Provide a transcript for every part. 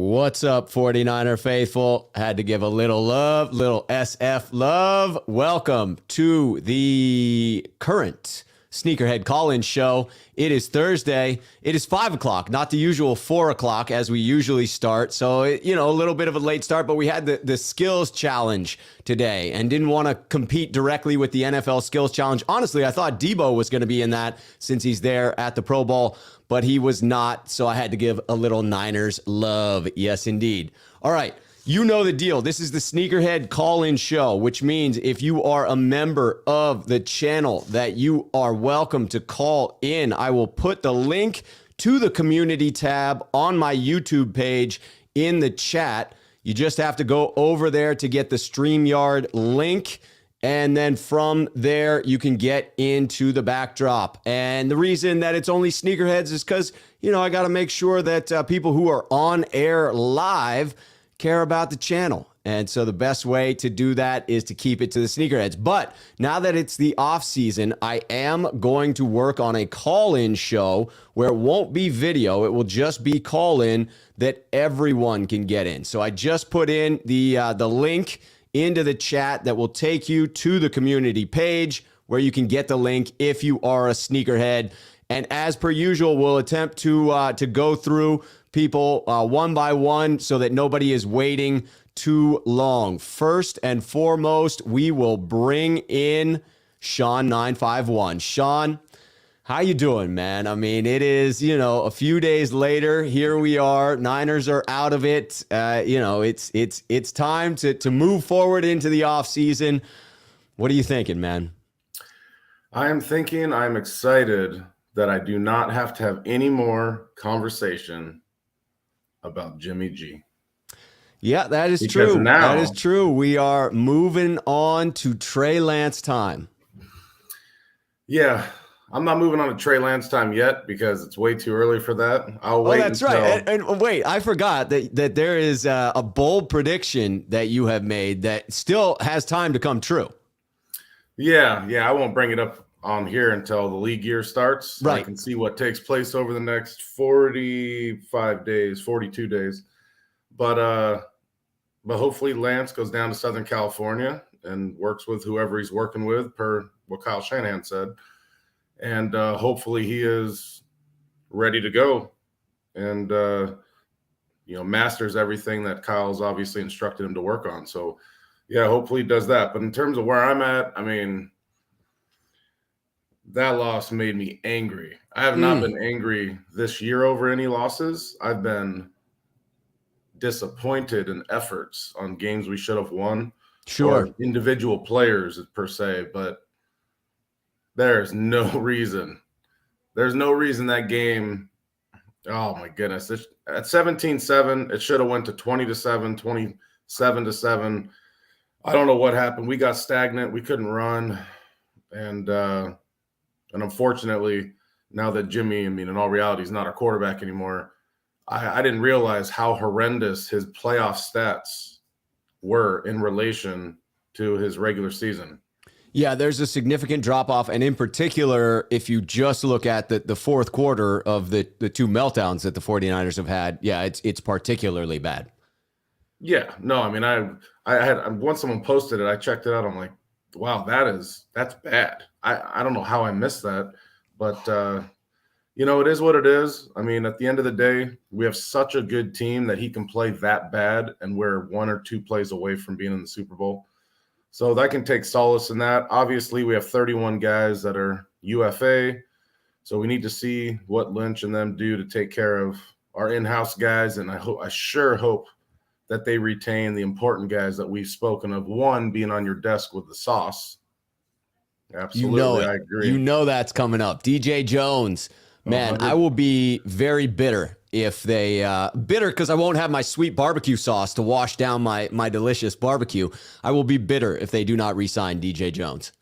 What's up, 49er faithful? Had to give a little love, little SF love. Welcome to the current Sneakerhead call-in show. It is Thursday. It is 5 o'clock, not the usual 4 o'clock as we usually start. So, a little bit of a late start, but we had the skills challenge today and didn't want to compete directly with the NFL skills challenge. Honestly, I thought Debo was going to be in that since he's there at the Pro Bowl, but he was not. So I had to give a little Niners love. Yes, indeed. All right. You know the deal. This is the Sneakerhead call-in show, which means if you are a member of the channel that you are welcome to call in. I will put the link to the community tab on my YouTube page in the chat. You just have to go over there to get the StreamYard link. And then from there, you can get into the backdrop. And the reason that it's only Sneakerheads is because, I got to make sure that people who are on air live care about the channel. And so the best way to do that is to keep it to the Sneakerheads. But now that it's the off season, I am going to work on a call-in show where it won't be video. It will just be call-in that everyone can get in. So I just put in the link into the chat that will take you to the community page where you can get the link if you are a Sneakerhead. And as per usual, we'll attempt to go through people one by one so that nobody is waiting too long. First and foremost, we will bring in Sean951. Sean, how you doing, man? I mean, it is, a few days later. Here we are. Niners are out of it. It's time to move forward into the offseason. What are you thinking, man? I'm excited that I do not have to have any more conversation about Jimmy G. Yeah, that is true. That is true. We are moving on to Trey Lance time. Yeah, I'm not moving on to Trey Lance time yet because it's way too early for that. I'll wait. Oh, that's right. And wait, I forgot that there is a bold prediction that you have made that still has time to come true. Yeah. I won't bring it up on here until the league year starts. Right. I can see what takes place over the next 45 days, 42 days. But hopefully Lance goes down to Southern California and works with whoever he's working with, per what Kyle Shanahan said. And hopefully he is ready to go and, masters everything that Kyle's obviously instructed him to work on. So, yeah, hopefully he does that. But in terms of where I'm at, I mean, that loss made me angry. I have not been angry this year over any losses. I've been disappointed in efforts on games we should have won. Sure. Or individual players per se, but there's no reason. There's no reason that game, oh my goodness. At 17-7, it should have went to 20-7, 27-7. I don't know what happened. We got stagnant. We couldn't run. And unfortunately, now that Jimmy, in all reality, is not our quarterback anymore, I didn't realize how horrendous his playoff stats were in relation to his regular season. Yeah, there's a significant drop-off, and in particular, if you just look at the fourth quarter of the two meltdowns that the 49ers have had, yeah, it's particularly bad. Yeah, no, I had once someone posted it, I checked it out, I'm like, wow, that's bad. I don't know how I missed that, but it is what it is. I mean, at the end of the day, we have such a good team that he can play that bad, and we're one or two plays away from being in the Super Bowl. So that can take solace in that. Obviously, we have 31 guys that are UFA, so we need to see what Lynch and them do to take care of our in-house guys, and I sure hope that they retain the important guys that we've spoken of. One being on your desk with the sauce. Absolutely, I agree. You know that's coming up. DJ Jones. Man, 100. I will be very bitter if they bitter because I won't have my sweet barbecue sauce to wash down my delicious barbecue. I will be bitter if they do not re-sign DJ Jones.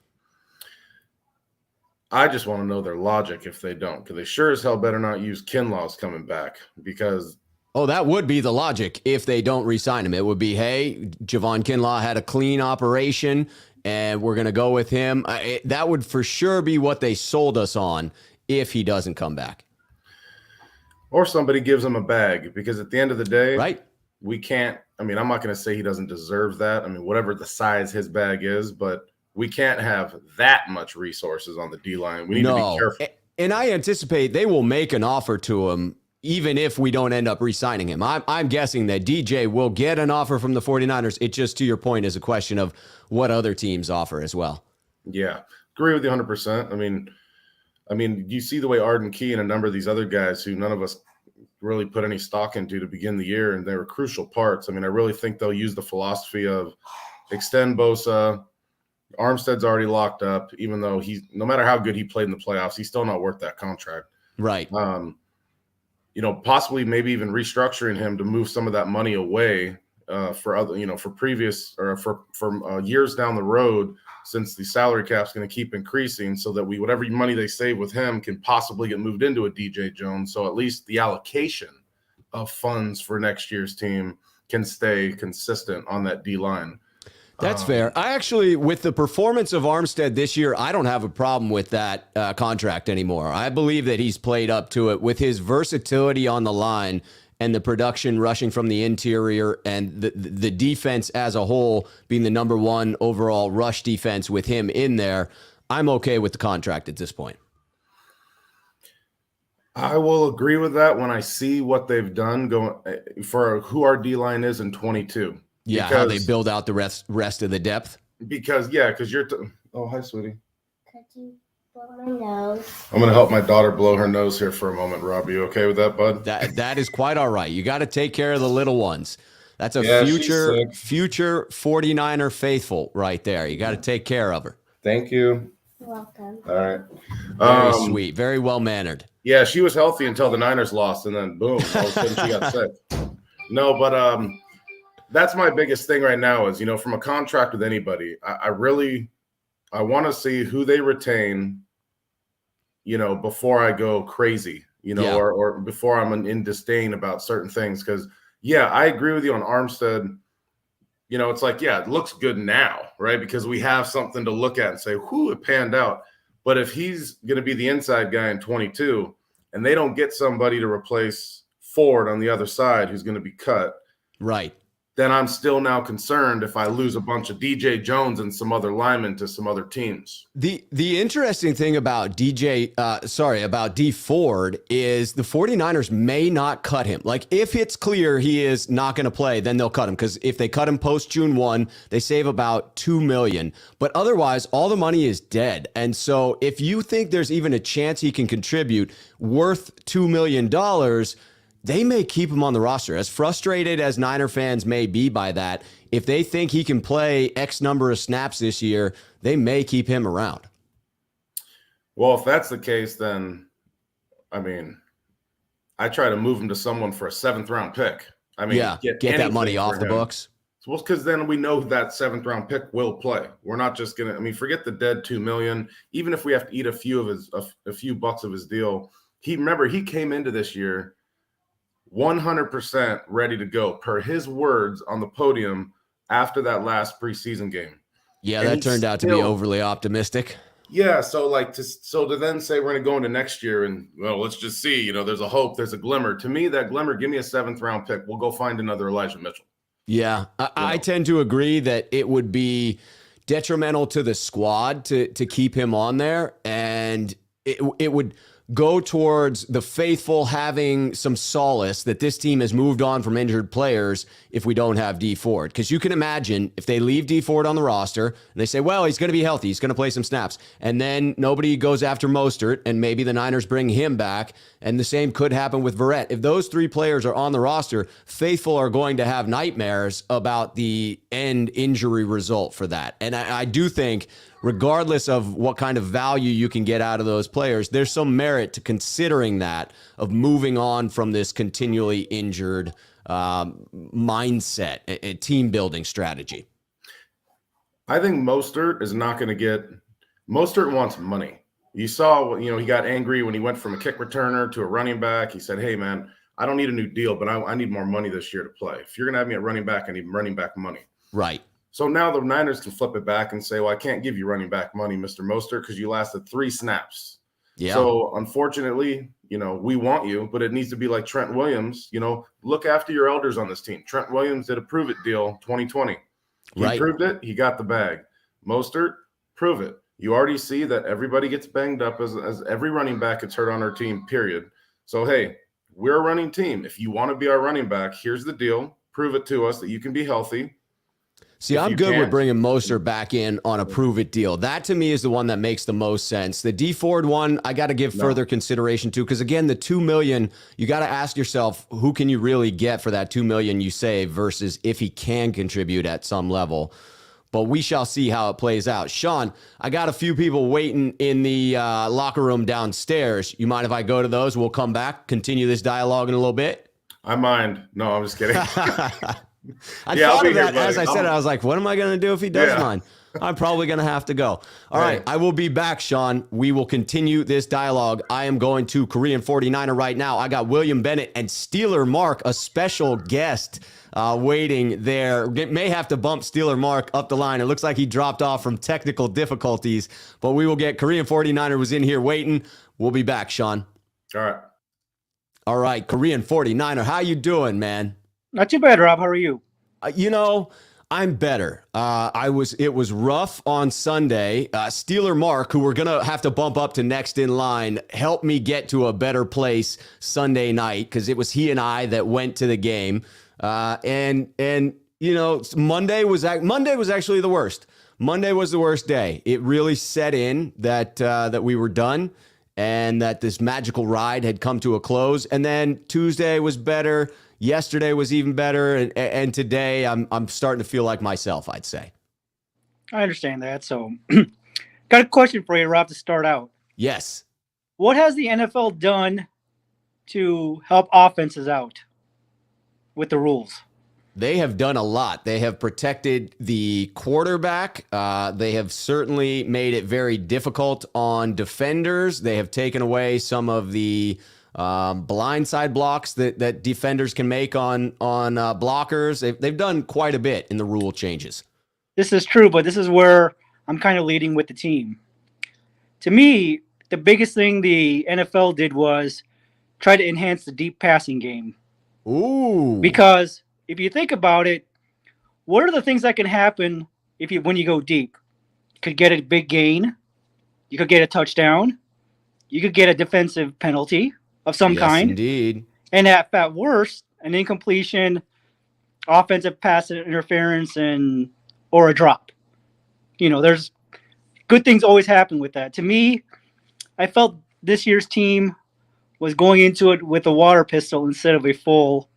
I just want to know their logic if they don't, because they sure as hell better not use Kinlaw's coming back because. Oh, that would be the logic if they don't re-sign him. It would be, hey, Javon Kinlaw had a clean operation and we're going to go with him. That would for sure be what they sold us on if he doesn't come back. Or somebody gives him a bag, because at the end of the day, right, we can't. I mean, I'm not going to say he doesn't deserve that. I mean, whatever the size his bag is, but we can't have that much resources on the D line. We need to be No. careful. And I anticipate they will make an offer to him even if we don't end up re-signing him. I'm guessing that DJ will get an offer from the 49ers. It just, to your point, is a question of what other teams offer as well. Yeah, agree with you 100%. I mean, you see the way Arden Key and a number of these other guys who none of us really put any stock into to begin the year, and they were crucial parts. I mean, I really think they'll use the philosophy of extend Bosa. Armstead's already locked up, even though no matter how good he played in the playoffs, he's still not worth that contract. Right. Possibly maybe even restructuring him to move some of that money away for other, for previous or for years down the road, since the salary cap's going to keep increasing, so that whatever money they save with him can possibly get moved into a DJ Jones. So at least the allocation of funds for next year's team can stay consistent on that D line. That's fair. I actually, with the performance of Armstead this year, I don't have a problem with that contract anymore. I believe that he's played up to it with his versatility on the line and the production rushing from the interior and the defense as a whole being the number one overall rush defense with him in there. I'm okay with the contract at this point. I will agree with that when I see what they've done going for who our D line is in 22. Yeah, how they build out the rest of the depth. Because you're. Oh, hi, sweetie. Could you blow my nose? I'm going to help my daughter blow her nose here for a moment, Rob. You okay with that, bud? That is quite all right. You got to take care of the little ones. That's a future 49er faithful right there. You got to take care of her. Thank you. You're welcome. All right. Very sweet. Very well-mannered. Yeah, she was healthy until the Niners lost, and then boom, all of a sudden she got sick. No, but that's my biggest thing right now is, from a contract with anybody, I want to see who they retain, before I go crazy, or before I'm in disdain about certain things. Because, I agree with you on Armstead. It's like, it looks good now, right? Because we have something to look at and say, whoo, it panned out. But if he's going to be the inside guy in 22 and they don't get somebody to replace Ford on the other side who's going to be cut. Right. Then I'm still now concerned if I lose a bunch of DJ Jones and some other linemen to some other teams. The interesting thing about about D Ford is the 49ers may not cut him. Like, if it's clear he is not going to play, then they'll cut him. Because if they cut him post June 1, they save about $2 million. But otherwise, all the money is dead. And so if you think there's even a chance he can contribute worth $2 million, they may keep him on the roster. As frustrated as Niner fans may be by that, if they think he can play X number of snaps this year, they may keep him around. Well, if that's the case, then, I try to move him to someone for a 7th-round pick. Get that money off the books. Well, because then we know that 7th-round pick will play. We're not just going to, forget the dead $2 million. Even if we have to eat a few bucks of his deal, he came into this year 100% ready to go, per his words on the podium after that last preseason game. Yeah, and that turned out to be overly optimistic. Yeah, so to then say we're going to go into next year and, well, let's just see, there's a hope, there's a glimmer. To me, that glimmer, give me a 7th-round pick. We'll go find another Elijah Mitchell. Yeah, I tend to agree that it would be detrimental to the squad to keep him on there, and it would go towards the faithful having some solace that this team has moved on from injured players if we don't have D Ford. Because you can imagine if they leave D Ford on the roster and they say, well, he's going to be healthy, he's going to play some snaps, and then nobody goes after Mostert, and maybe the Niners bring him back, and the same could happen with Verrett. If those 3 players are on the roster, faithful are going to have nightmares about the end injury result for that. And I do think, regardless of what kind of value you can get out of those players, there's some merit to considering that, of moving on from this continually injured mindset, a team building strategy. I think Mostert is not going to get – Mostert wants money. You saw, he got angry when he went from a kick returner to a running back. He said, hey, man, I don't need a new deal, but I need more money this year to play. If you're going to have me at running back, I need running back money. Right. So now the Niners can flip it back and say, well, I can't give you running back money, Mr. Mostert, because you lasted 3 snaps. Yeah. So unfortunately, we want you, but it needs to be like Trent Williams. Look after your elders on this team. Trent Williams did a prove it deal 2020. He proved it. He got the bag. Mostert, prove it. You already see that everybody gets banged up as every running back gets hurt on our team, period. So, hey, we're a running team. If you want to be our running back, here's the deal. Prove it to us that you can be healthy. See, I'm good with bringing Mostert back in on a prove-it deal. That, to me, is the one that makes the most sense. The D Ford one, I got to give further consideration to, because, again, the $2 million, you got to ask yourself, who can you really get for that $2 million you save versus if he can contribute at some level. But we shall see how it plays out. Sean, I got a few people waiting in the locker room downstairs. You mind if I go to those? We'll come back, continue this dialogue in a little bit. I mind. No, I'm just kidding. I thought of that as I said it. I was like, what am I going to do if he does mine? I'm probably going to have to go. All right. I will be back, Sean. We will continue this dialogue. I am going to Korean 49er right now. I got William Bennett and Steeler Mark, a special guest, waiting there. May have to bump Steeler Mark up the line. It looks like he dropped off from technical difficulties, but we will get Korean 49er was in here waiting. We'll be back, Sean. All right. All right. Korean 49er. How you doing, man? Not too bad, Rob. How are you? I'm better. It was rough on Sunday. Steeler Mark, who we're going to have to bump up to next in line, helped me get to a better place Sunday night because it was he and I that went to the game. Monday was actually the worst. Monday was the worst day. It really set in that we were done and that this magical ride had come to a close. And then Tuesday was better. Yesterday was even better, and today I'm starting to feel like myself, I'd say. I understand that. So, got a question for you, Rob, to start out. Yes. What has the NFL done to help offenses out with the rules? They have done a lot. They have protected the quarterback. They have certainly made it very difficult on defenders. They have taken away some of the blindside blocks that defenders can make on blockers. They've done quite a bit in the rule changes. This is true, but this is where I'm kind of leading with the team. To me, the biggest thing the NFL did was try to enhance the deep passing game. Ooh. Because if you think about it, what are the things that can happen when you go deep? You could get a big gain. You could get a touchdown. You could get a defensive penalty of some kind. Indeed. And at worst, an incompletion, offensive pass interference, or a drop. There's good things always happen with that. To me, I felt this year's team was going into it with a water pistol instead of a full,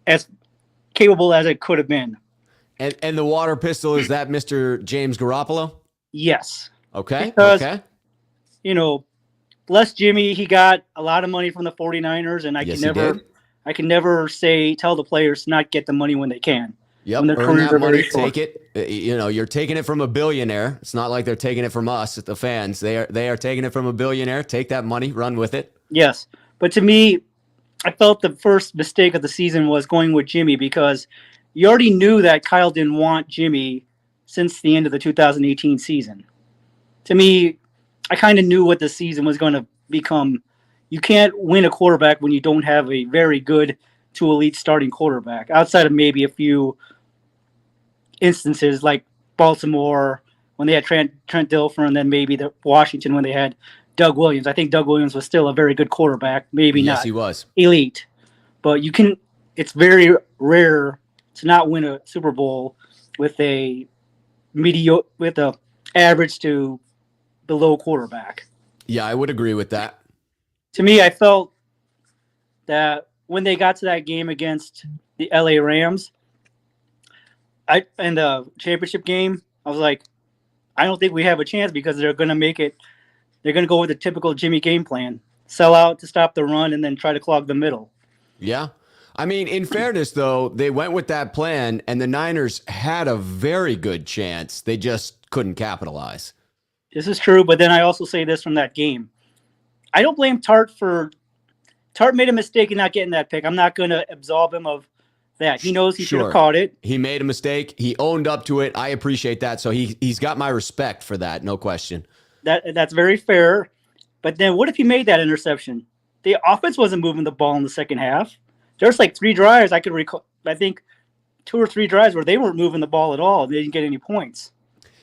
as capable as it could have been. And the water pistol, is that Mr. James Garoppolo? Yes. Okay. Because, okay. bless Jimmy, he got a lot of money from the 49ers, and I can never tell the players to not get the money when they can. Yep, earn that money, take it. You're taking it from a billionaire. It's not like they're taking it from us, the fans. They are taking it from a billionaire. Take that money, run with it. Yes, but to me, I felt the first mistake of the season was going with Jimmy because you already knew that Kyle didn't want Jimmy since the end of the 2018 season. To me, I kind of knew what the season was going to become. You can't win a quarterback when you don't have a very good to elite starting quarterback, outside of maybe a few instances like Baltimore when they had Trent Dilfer, and then maybe Washington when they had Doug Williams. I think Doug Williams was still a very good quarterback, maybe not he was elite, but it's very rare to not win a Super Bowl with a average to below quarterback. Yeah, I would agree with that. To me, I felt that when they got to that game against the LA Rams, in the championship game, I was like, I don't think we have a chance because they're going to make it. They're going to go with the typical Jimmy game plan, sell out to stop the run and then try to clog the middle. Yeah. I mean, in fairness, though, they went with that plan, and the Niners had a very good chance. They just couldn't capitalize. This is true, but then I also say this from that game. I don't blame Tart made a mistake in not getting that pick. I'm not going to absolve him of that. He knows he should have caught it. He made a mistake. He owned up to it. I appreciate that. So he's got my respect for that, no question. That's very fair. But then what if he made that interception? The offense wasn't moving the ball in the second half. There's like 3 drives I could recall. I think 2 or 3 drives where they weren't moving the ball at all. They didn't get any points.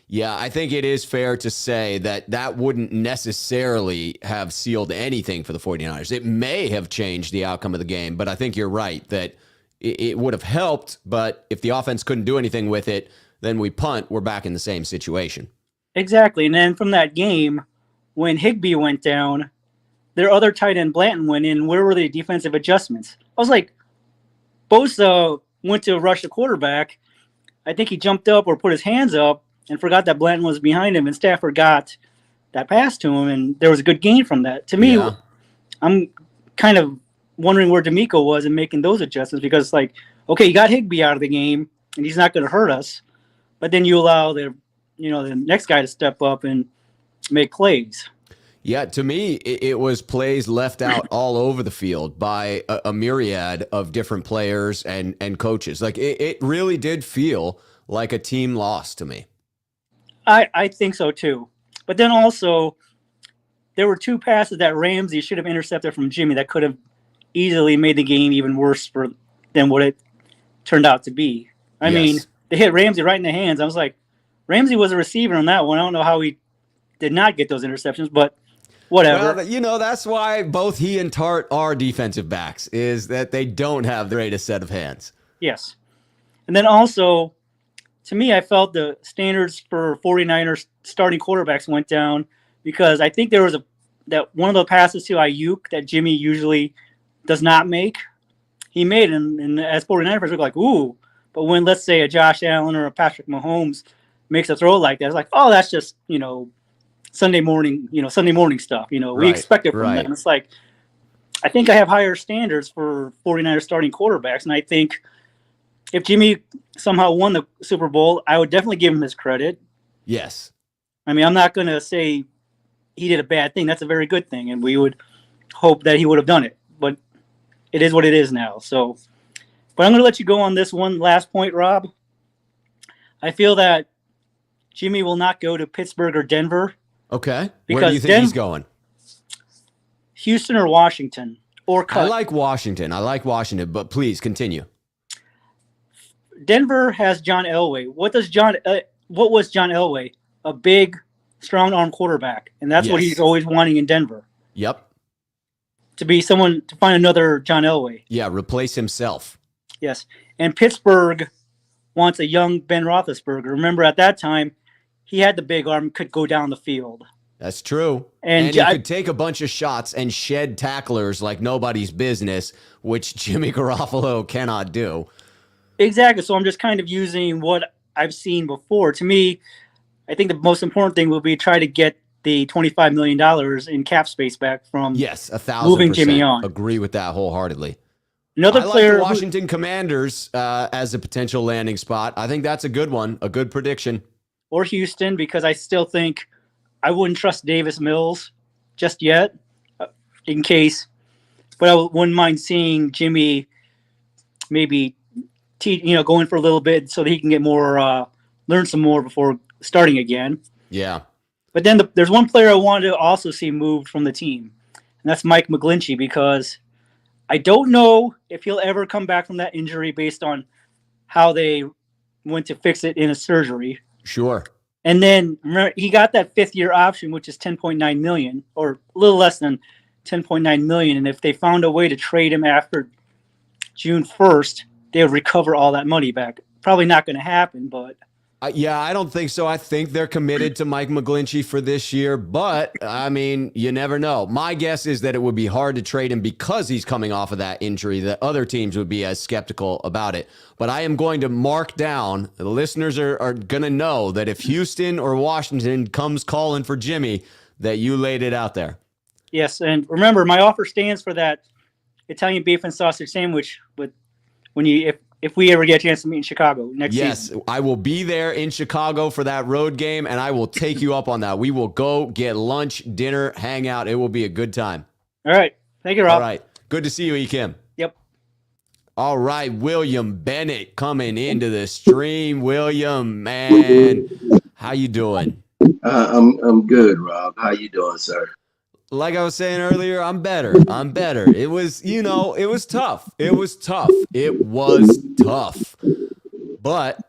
Yeah, I think it is fair to say that that wouldn't necessarily have sealed anything for the 49ers. It may have changed the outcome of the game, but I think you're right that it would have helped. But if the offense couldn't do anything with it, then we punt. We're back in the same situation. Exactly. And then from that game, when Higbee went down, their other tight end Blanton went in. Where were the defensive adjustments? I was like, Bosa went to rush the quarterback. I think he jumped up or put his hands up and forgot that Blanton was behind him, and Stafford got that pass to him, and there was a good gain from that. To me, yeah. I'm kind of wondering where D'Amico was in making those adjustments, because, like, okay, you got Higbee out of the game, and he's not going to hurt us, but then you allow the next guy to step up and make plays. Yeah, to me, it was plays left out all over the field by a myriad of different players and coaches. Like, it really did feel like a team loss to me. I think so too. But then also, there were 2 passes that Ramsey should have intercepted from Jimmy that could have easily made the game even worse than what it turned out to be. I mean, they hit Ramsey right in the hands. I was like, Ramsey was a receiver on that one. I don't know how he did not get those interceptions, but whatever. Well, that's why both he and Tart are defensive backs, is that they don't have the greatest set of hands. Yes. And then also, to me, I felt the standards for 49ers starting quarterbacks went down, because I think there was that one of the passes to Ayuk that Jimmy usually does not make, he made, and as 49ers fans, we're like, ooh. But when, let's say, a Josh Allen or a Patrick Mahomes makes a throw like that, it's like, oh, that's just, Sunday morning stuff. We expect it from them. It's like, I think I have higher standards for 49ers starting quarterbacks, and I think if Jimmy somehow won the Super Bowl, I would definitely give him his credit. Yes. I mean, I'm not going to say he did a bad thing. That's a very good thing, and we would hope that he would have done it. But it is what it is now. So, but I'm going to let you go on this one last point, Rob. I feel that Jimmy will not go to Pittsburgh or Denver. Okay. Where do you think he's going? Houston or Washington, or cut. I like Washington, but please continue. Denver has John Elway. What was John Elway? A big, strong arm quarterback, and that's what he's always wanting in Denver. Yep. To find another John Elway. Yeah, replace himself. Yes, and Pittsburgh wants a young Ben Roethlisberger. Remember, at that time, he had the big arm, could go down the field. That's true. And he could take a bunch of shots and shed tacklers like nobody's business, which Jimmy Garoppolo cannot do. Exactly. So I'm just kind of using what I've seen before. To me, I think the most important thing will be try to get the $25 million in cap space back from 1,000%. Moving Jimmy on. Agree with that wholeheartedly. Another player, like the Washington Commanders as a potential landing spot. I think that's a good one, a good prediction. Or Houston, because I still think I wouldn't trust Davis Mills just yet, in case. But I wouldn't mind seeing Jimmy maybe going for a little bit so that he can get more, learn some more before starting again. Yeah. But then there's one player I wanted to also see moved from the team, and that's Mike McGlinchey, because I don't know if he'll ever come back from that injury based on how they went to fix it in a surgery. Sure. And then remember, he got that 5th-year option, which is $10.9 million, or a little less than $10.9 million. And if they found a way to trade him after June 1st, they would recover all that money back. Probably not going to happen, but I don't think so. I think they're committed to Mike McGlinchey for this year, but I mean, you never know. My guess is that it would be hard to trade him because he's coming off of that injury, that other teams would be as skeptical about it. But I am going to mark down, the listeners are going to know that if Houston or Washington comes calling for Jimmy, that you laid it out there. Yes, and remember, my offer stands for that Italian beef and sausage sandwich if we ever get a chance to meet in Chicago next season. Yes, I will be there in Chicago for that road game, and I will take you up on that. We will go get lunch, dinner, hang out. It will be a good time. All right. Thank you, Rob. All right. Good to see you, Ekim. Yep. All right, William Bennett coming into the stream. William, man, how you doing? I'm good, Rob. How you doing, sir? like I was saying earlier, I'm better. I'm better. It was, it was tough. It was tough. It was tough. But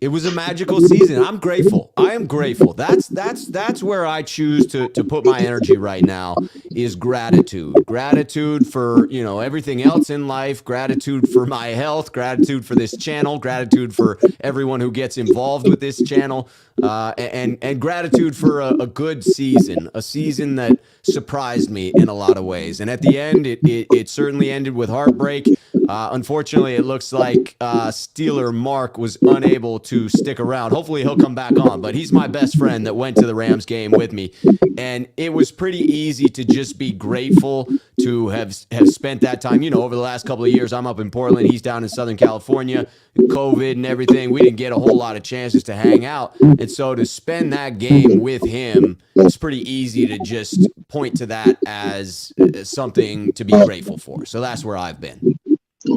it was a magical season. I'm grateful. I am grateful. That's where I choose to put my energy right now is gratitude. Gratitude for, everything else in life, gratitude for my health, gratitude for this channel, gratitude for everyone who gets involved with this channel, and gratitude for a good season, a season that surprised me in a lot of ways. And at the end, it certainly ended with heartbreak. Unfortunately, it looks like Steeler Mark was unable to stick around. Hopefully, he'll come back on. But he's my best friend that went to the Rams game with me. And it was pretty easy to just be grateful to have spent that time. Over the last couple of years, I'm up in Portland. He's down in Southern California. COVID and everything, we didn't get a whole lot of chances to hang out. And so to spend that game with him, it's pretty easy to just point to that as something to be grateful for. So that's where I've been.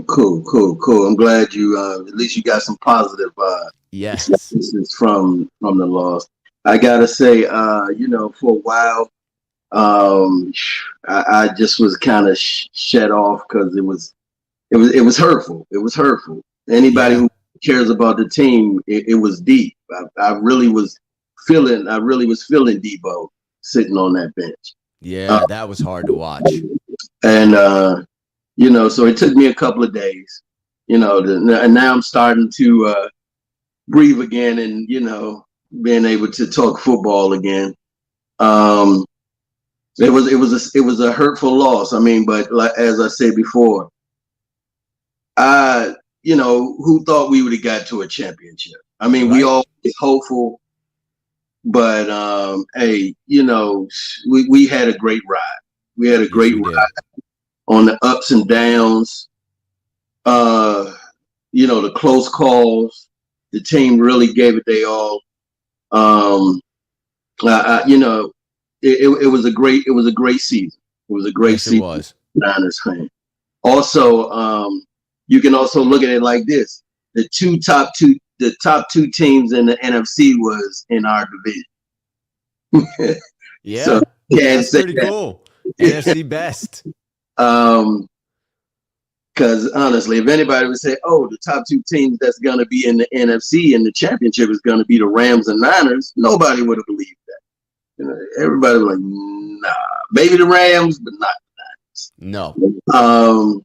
Cool. I'm glad you at least you got some positive yes from the loss. I gotta say, for a while, I just was kind of shut off because it was hurtful. It was hurtful. Anybody who cares about the team, it was deep. I really was feeling Debo sitting on that bench. Yeah, that was hard to watch. And so it took me a couple of days, and now I'm starting to breathe again and, being able to talk football again. It was a hurtful loss. I mean, but as I said before, who thought we would have got to a championship? I mean, we all hopeful, but hey, we had a great ride. We had a great ride on the ups and downs. The close calls. The team really gave it their all. It was a great season. It was a great season. It was. Niners fan. Also, you can also look at it like this: the top two teams in the NFC was in our division. Yeah, so, that's pretty cool. NFC best. Because honestly, if anybody would say, "Oh, the top two teams that's going to be in the NFC and the championship is going to be the Rams and Niners," nobody would have believed that. Everybody was like, "Nah, maybe the Rams, but not the Niners." No.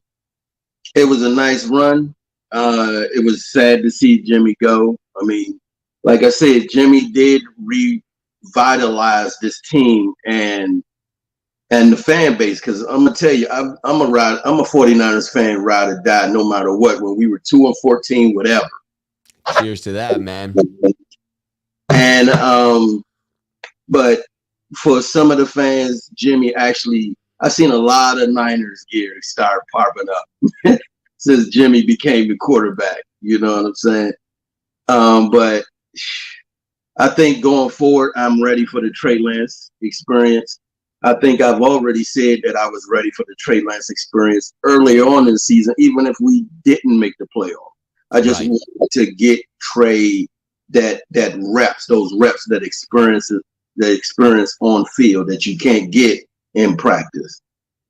It was a nice run. It was sad to see Jimmy go. I mean, like I said, Jimmy did revitalize this team and the fan base. Because I'm gonna tell you, I'm a 49ers fan, ride or die, no matter what. When we were 2-14, whatever. Cheers to that, man. And but for some of the fans, Jimmy actually, I seen a lot of Niners gear start popping up since Jimmy became the quarterback. You know what I'm saying? But I think going forward, I'm ready for the Trey Lance experience. I think I've already said that I was ready for the Trey Lance experience earlier on in the season, even if we didn't make the playoff. I just wanted to get Trey those reps, that experience on field that you can't get in practice.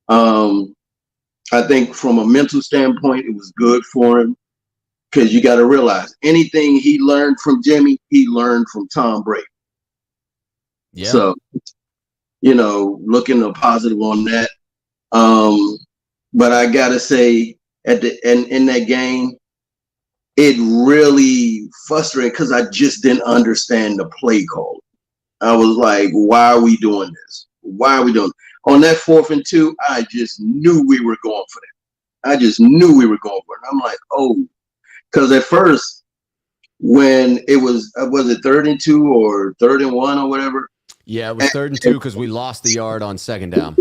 I think from a mental standpoint, it was good for him because you got to realize anything he learned from Jimmy, he learned from Tom Brady. Yeah. So, looking a positive on that. But I gotta say, in that game, it really frustrated because I just didn't understand the play call. I was like, why are we doing this? Why are we doing on that 4th and 2? I just knew we were going for that. I'm like, oh, because at first, when it was it 3rd and 2 or 3rd and 1 or whatever? Yeah, it was 3rd and 2 because we lost the yard on 2nd down.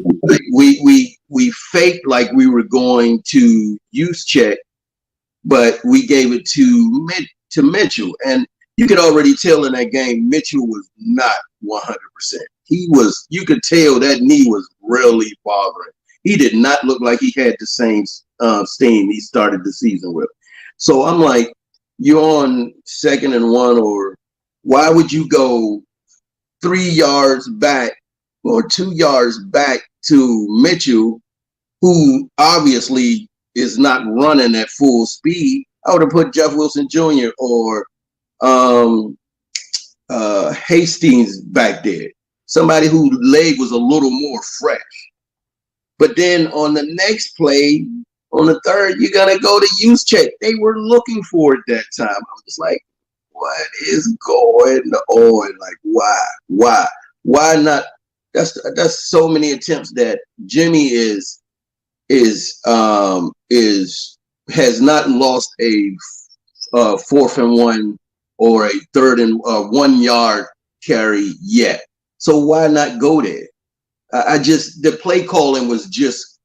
We faked like we were going to use check, but we gave it to Mitchell, and you could already tell in that game Mitchell was not 100%. You could tell that knee was really bothering. He did not look like he had the same steam he started the season with. So I'm like, you're on 2nd and 1, or why would you go 3 yards back or 2 yards back to Mitchell, who obviously is not running at full speed, I would have put Jeff Wilson Jr. or Hastings back there. Somebody whose leg was a little more fresh. But then on the next play, on the third, you're going to go to use check. They were looking for it that time. I was just like, what is going on? Like, why not? That's so many attempts that Jimmy has not lost a 4th and 1 or a 3rd and 1 yard carry yet. So why not go there? The play calling was just,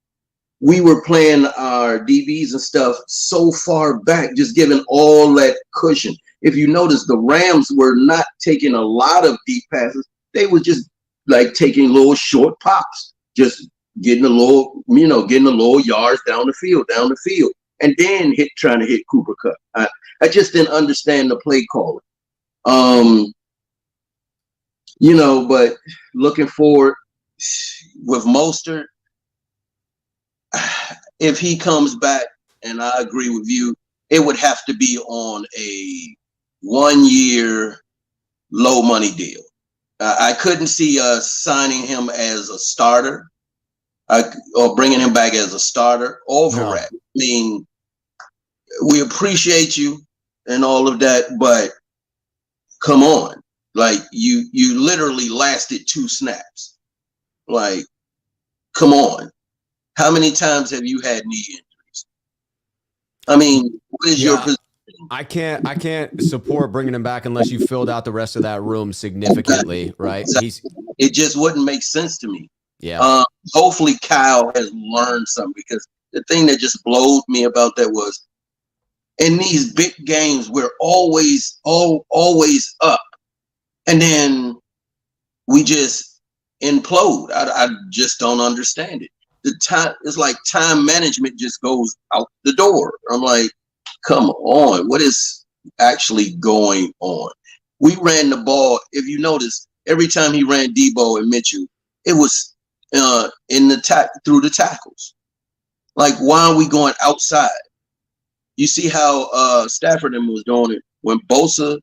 we were playing our DBs and stuff so far back, just giving all that cushion. If you notice, the Rams were not taking a lot of deep passes. They were just like taking little short pops, just getting the little yards down the field, and then trying to hit Cooper Kupp. I just didn't understand the play calling. But looking forward with Mostert, if he comes back, and I agree with you, it would have to be on a 1-year low money deal. I couldn't see us signing him as a starter or bringing him back as a starter over Rat. I mean, we appreciate you and all of that, but come on. Like, you literally lasted 2 snaps. Like, come on. How many times have you had knee injuries? I mean, what is your position? I can't support bringing him back unless you filled out the rest of that room significantly, right? It just wouldn't make sense to me. Yeah. Hopefully Kyle has learned something, because the thing that just blowed me about that was, in these big games, we're always up, and then we just implode. I just don't understand it. It's like time management just goes out the door. I'm like, come on, what is actually going on? We ran the ball. If you notice, every time he ran Debo and Mitchell, it was through the tackles. Like, why are we going outside? You see how Stafford was doing it when Bosa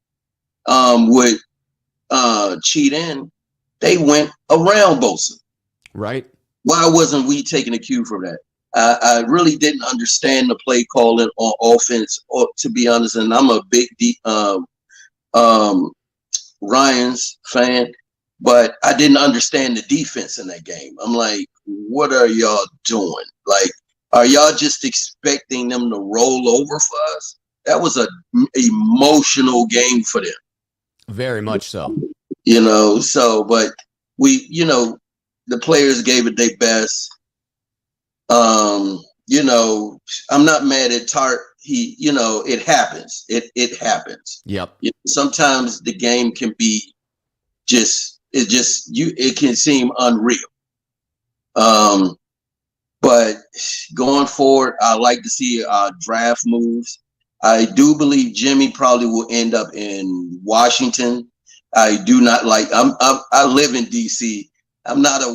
would cheat in. They went around Bosa. Right. Why wasn't we taking a cue from that? I really didn't understand the play calling on offense, or, to be honest, and I'm a big Ryan's fan, but I didn't understand the defense in that game. I'm like, what are y'all doing? Like, are y'all just expecting them to roll over for us? That was an emotional game for them. Very much so. But we, the players gave it their best. I'm not mad at Tart. It happens. It happens. Yep. Sometimes the game can be it can seem unreal. But going forward, I like to see draft moves. I do believe Jimmy probably will end up in Washington. I do not like. I live in DC. I'm not a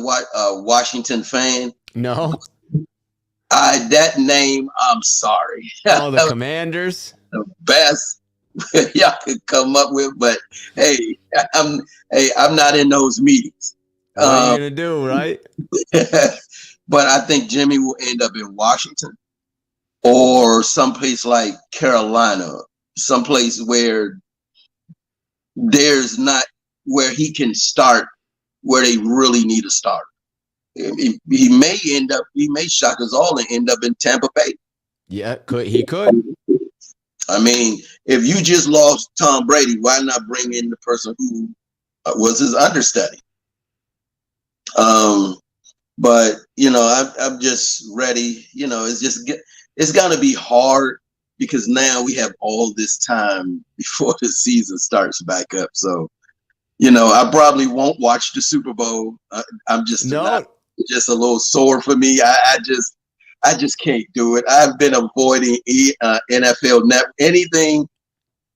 Washington fan. No. That name, I'm sorry. Oh, the Commanders. The best y'all could come up with, but hey, I'm not in those meetings. What are you gonna do, right? But I think Jimmy will end up in Washington or someplace like Carolina, someplace where where he can start, where they really need a starter. He may shock us all and end up in Tampa Bay. Yeah, he could. I mean, if you just lost Tom Brady, why not bring in the person who was his understudy? But I'm just ready. It's gonna be hard because now we have all this time before the season starts back up. So, I probably won't watch the Super Bowl. I'm just just a little sore for me. I just can't do it. I've been avoiding NFL anything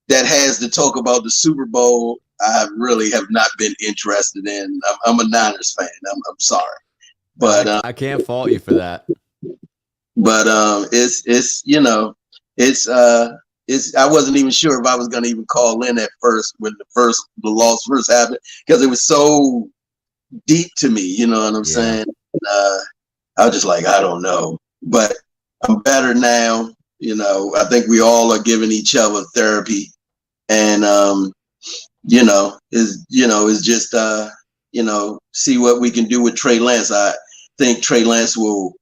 that has to talk about the Super Bowl. I really have not been interested in. I'm a Niners fan. I'm sorry, but I can't fault you for that. But it's it's I wasn't even sure if I was gonna even call in at first when the loss first happened because it was so deep to me. You know what I'm saying? I was just like, I don't know, but I'm better now. I think we all are giving each other therapy, and is just see what we can do with Trey Lance. I think Trey Lance will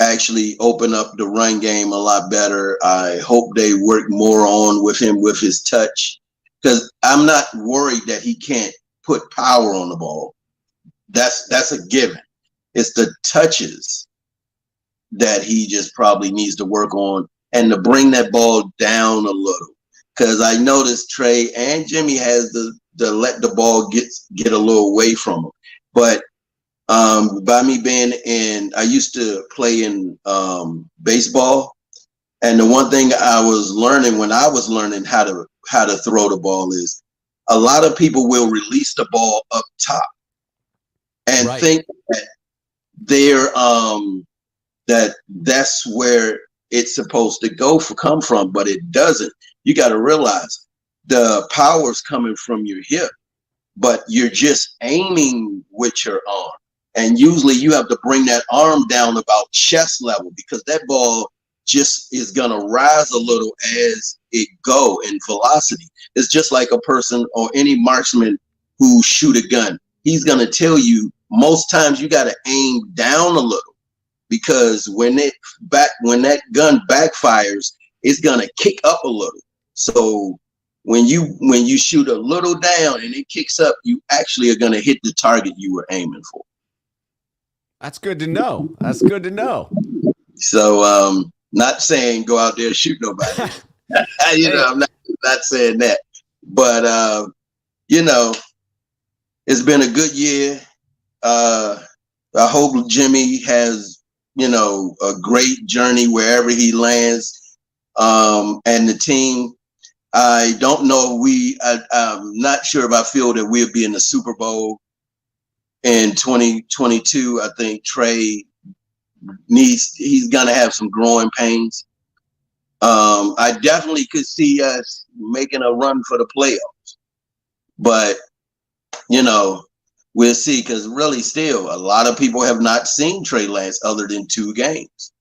actually open up the run game a lot better. I hope they work more on with him with his touch, because I'm not worried that he can't put power on the ball. That's a given. It's the touches that he just probably needs to work on and to bring that ball down a little. Because I noticed Trey and Jimmy has the let the ball get a little away from him. But by me I used to play in baseball, and the one thing I was learning when I was learning how to throw the ball is a lot of people will release the ball up top and think that that's where it's supposed to come from, but it doesn't. You got to realize the power's coming from your hip, but you're just aiming with your arm. And usually you have to bring that arm down about chest level, because that ball just is going to rise a little as it go in velocity. It's just like a person or any marksman who shoot a gun. He's going to tell you most times you got to aim down a little, because when that gun backfires, it's going to kick up a little. So when you shoot a little down and it kicks up, you actually are going to hit the target you were aiming for. That's good to know. That's good to know. So, not saying go out there and shoot nobody. I'm not saying that. But, it's been a good year. I hope Jimmy has, a great journey wherever he lands. And the team, I don't know. I'm not sure if I feel that we'll be in the Super Bowl in 2022. I think Trey he's gonna have some growing pains. I definitely could see us making a run for the playoffs, but we'll see, because really still a lot of people have not seen Trey Lance other than 2 games.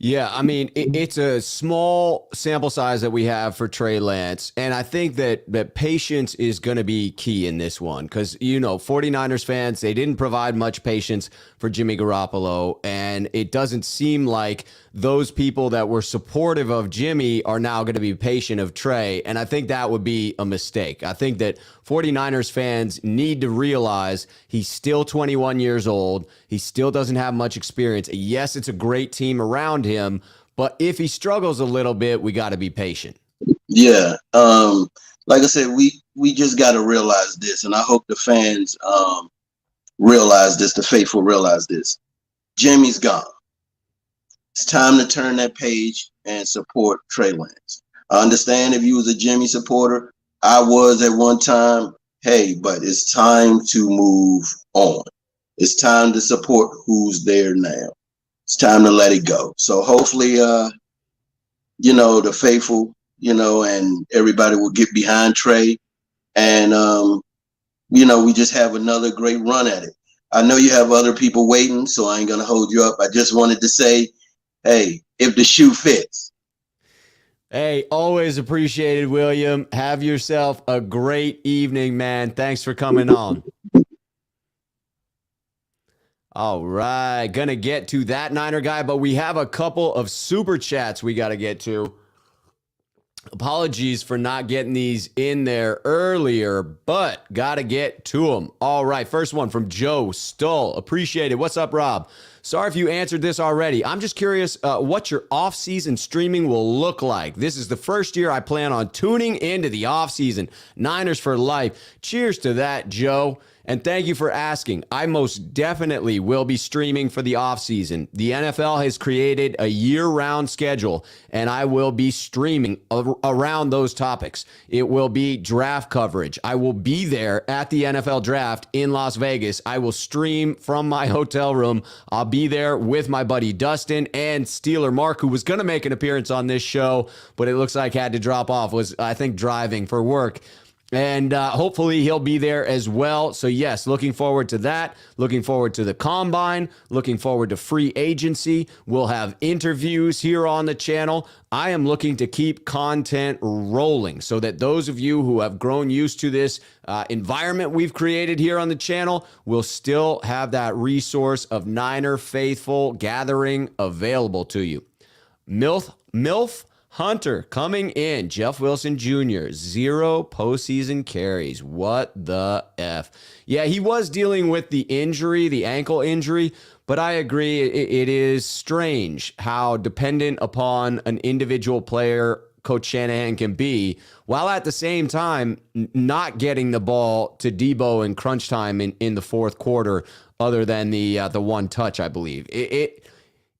Yeah, I mean, it's a small sample size that we have for Trey Lance, and I think that patience is going to be key in this one, because, 49ers fans, they didn't provide much patience for Jimmy Garoppolo, and it doesn't seem like those people that were supportive of Jimmy are now going to be patient of Trey, and I think that would be a mistake. I think that 49ers fans need to realize he's still 21 years old. He still doesn't have much experience. Yes, it's a great team around him, but if he struggles a little bit, we got to be patient. Yeah. Like I said, we just got to realize this, and I hope the fans realize this, the faithful realize this. Jimmy's gone. It's time to turn that page and support Trey Lance. I understand if you was a Jimmy supporter. I was at one time. Hey, but it's time to move on. It's time to support who's there now. It's time to let it go. So hopefully, the faithful, and everybody will get behind Trey, and we just have another great run at it. I know you have other people waiting, so I ain't gonna hold you up. I just wanted to say, hey, if the shoe fits. Hey, always appreciated, William. Have yourself a great evening, man. Thanks for coming on. All right, gonna get to that Niner guy, but we have a couple of super chats we got to get to. Apologies for not getting these in there earlier, but got to get to them. All right, first one from Joe Stull. Appreciate it. What's up, Rob? Sorry if you answered this already. I'm just curious what your off-season streaming will look like. This is the first year I plan on tuning into the off-season. Niners for life. Cheers to that, Joe. And thank you for asking. I most definitely will be streaming for the offseason. The NFL has created a year-round schedule, and I will be streaming around those topics. It will be draft coverage. I will be there at the NFL draft in Las Vegas. I will stream from my hotel room. I'll be there with my buddy Dustin and Steeler Mark, who was going to make an appearance on this show, but it looks like had to drop off, was, I think, driving for work. And hopefully he'll be there as well. So yes, looking forward to that. Looking forward to the combine. Looking forward to free agency. We'll have interviews here on the channel. I am looking to keep content rolling so that those of you who have grown used to this environment we've created here on the channel will still have that resource of Niner faithful gathering available to you. MILF Hunter coming in. Jeff Wilson Jr., 0 postseason carries. What the F? Yeah, he was dealing with the injury, the ankle injury, but I agree it is strange how dependent upon an individual player Coach Shanahan can be, while at the same time not getting the ball to Debo in crunch time in the fourth quarter, other than the one touch, I believe.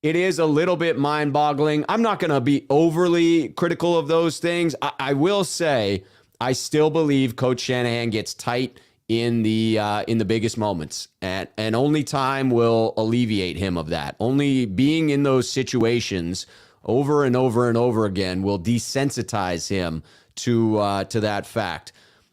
It is a little bit mind-boggling. I'm not going to be overly critical of those things. I will say I still believe Coach Shanahan gets tight in the biggest moments, and only time will alleviate him of that. Only being in those situations over and over and over again will desensitize him to that fact.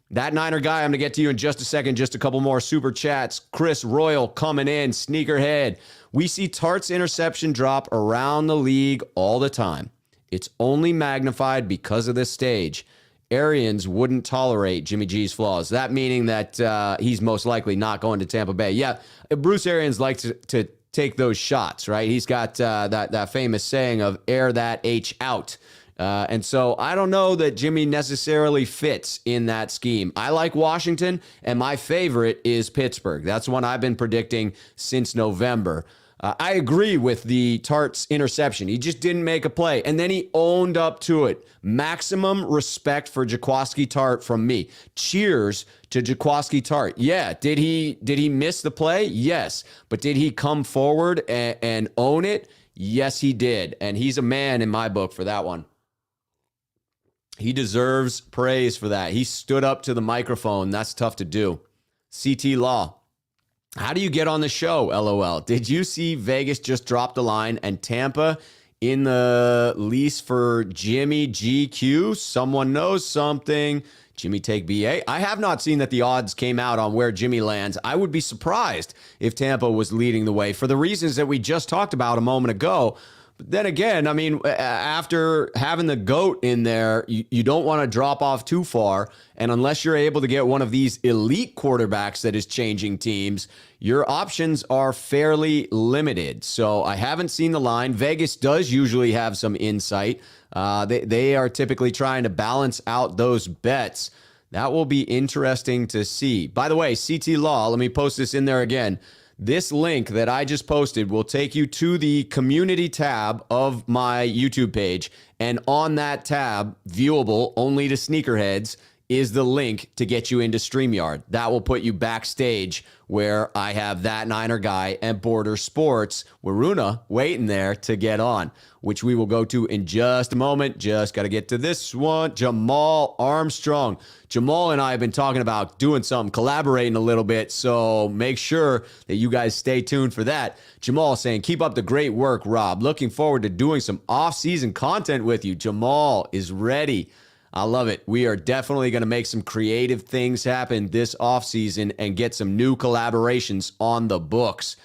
That Niner guy, I'm going to get to you in just a second. Just a couple more super chats. Chris Royal coming in. Sneakerhead. We see Tartt's interception drop around the league all the time. It's only magnified because of this stage. Arians wouldn't tolerate Jimmy G's flaws. That meaning that he's most likely not going to Tampa Bay. Yeah, Bruce Arians likes to take those shots, right? He's got that famous saying of air that H out. And so I don't know that Jimmy necessarily fits in that scheme. I like Washington, and my favorite is Pittsburgh. That's one I've been predicting since November. I agree with the Tartt's interception. He just didn't make a play, and then he owned up to it. Maximum respect for Jaquiski Tartt from me. Cheers to Jaquiski Tartt. Yeah, did he miss the play? Yes. But did he come forward and own it? Yes, he did. And he's a man in my book for that one. He deserves praise for that. He stood up to the microphone. That's tough to do. CT Law. How do you get on the show? LOL. Did you see Vegas just dropped the line and Tampa in the lease for Jimmy GQ? Someone knows something. Jimmy take BA. I have not seen that the odds came out on where Jimmy lands. I would be surprised if Tampa was leading the way for the reasons that we just talked about a moment ago. But then again, I mean, after having the GOAT in there, you don't want to drop off too far. And unless you're able to get one of these elite quarterbacks that is changing teams, your options are fairly limited. So I haven't seen the line. Vegas does usually have some insight. They are typically trying to balance out those bets. That will be interesting to see. By the way, CT Law, let me post this in there again. This link that I just posted will take you to the community tab of my YouTube page. And on that tab, viewable only to sneakerheads, is the link to get you into StreamYard. That will put you backstage where I have that Niner guy and Border Sports, Waruna, waiting there to get on, which we will go to in just a moment. Just got to get to this one. Jamal Armstrong. Jamal and I have been talking about doing something, collaborating a little bit, so make sure that you guys stay tuned for that. Jamal saying, keep up the great work, Rob. Looking forward to doing some off-season content with you. Jamal is ready. I love it. We are definitely going to make some creative things happen this offseason and get some new collaborations on the books.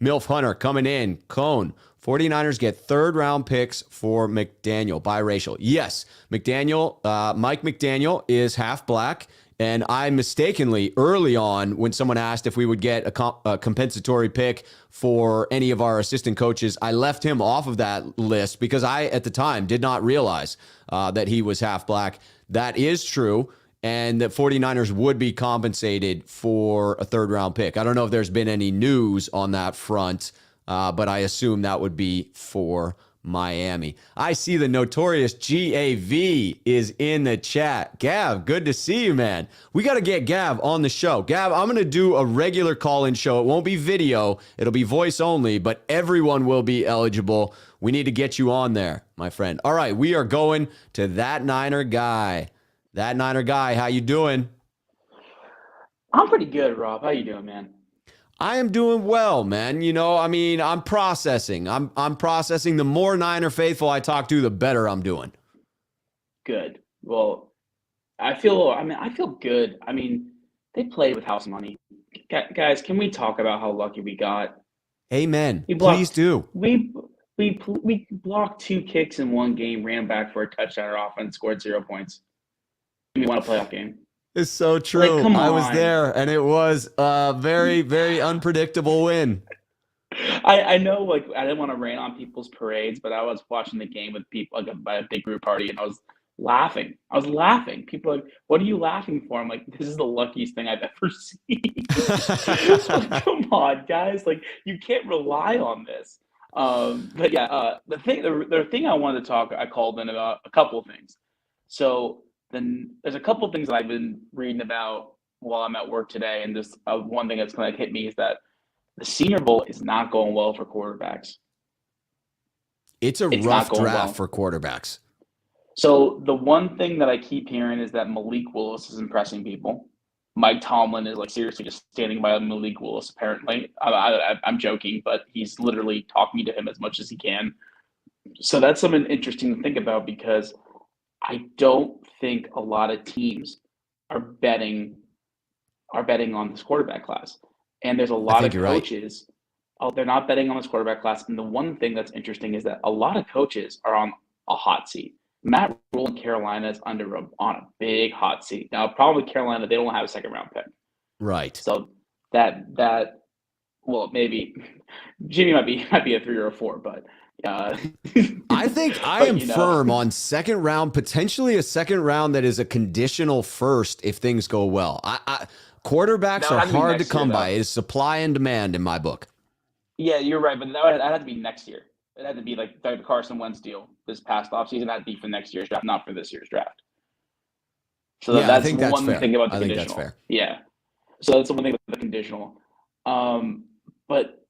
MILF Hunter coming in. Cone. 49ers get third-round picks for McDaniel. Biracial. Yes, McDaniel, Mike McDaniel is half black. And I mistakenly, early on, when someone asked if we would get a compensatory pick for any of our assistant coaches, I left him off of that list because I, at the time, did not realize that he was half black. That is true, and that 49ers would be compensated for a third-round pick. I don't know if there's been any news on that front, but I assume that would be for Miami. I see the notorious GAV is in the chat. Gav, good to see you, man. We got to get Gav on the show. Gav, I'm going to do a regular call-in show. It won't be video. It'll be voice only, but everyone will be eligible. We need to get you on there, my friend. All right, we are going to That Niner Guy. That Niner Guy, how you doing? I'm pretty good, Rob. How you doing, man? I am doing well, man. I'm processing. I'm processing. The more Niner faithful I talk to, the better I'm doing. Good. Well, I feel good. I mean, they played with house money. Guys, can we talk about how lucky we got? Amen. Please do. We blocked 2 kicks in one game, ran back for a touchdown, our offense scored 0 points. We won a playoff game. It's so true. Like, come I was on. there, and it was a very, very unpredictable win. I know, like, I didn't want to rain on people's parades, but I was watching the game with people, like, by a big group party, and I was laughing. People are like, what are you laughing for? I'm like, this is the luckiest thing I've ever seen. Like, come on, guys. Like, you can't rely on this. But yeah, the thing I wanted to talk, I called in about a couple of things. So then there's a couple of things that I've been reading about while I'm at work today, and just one thing that's going to hit me is that the Senior Bowl is not going well for quarterbacks. It's rough draft for quarterbacks. So the one thing that I keep hearing is that Malik Willis is impressing people. Mike Tomlin is like seriously just standing by Malik Willis. Apparently, I'm joking, but he's literally talking to him as much as he can. So that's something interesting to think about, because I don't think a lot of teams are betting on this quarterback class, and there's a lot of coaches. Right. They're not betting on this quarterback class. And the one thing that's interesting is that a lot of coaches are on a hot seat. Matt Rule in Carolina is on a big hot seat. Now, probably Carolina, they don't have a second-round pick. Right. So maybe Jimmy might be a 3 or a 4, but I think I am firm on second round, potentially a second round that is a conditional first if things go well. Quarterbacks are hard to come by. It is supply and demand in my book. Yeah, you're right, but that had to be next year. It had to be like the Carson Wentz deal this past offseason. It had to be for next year's draft, not for this year's draft. So yeah, that's I think that's one fair. thing about the I think conditional. that's fair. Yeah. So that's the one thing with the conditional. But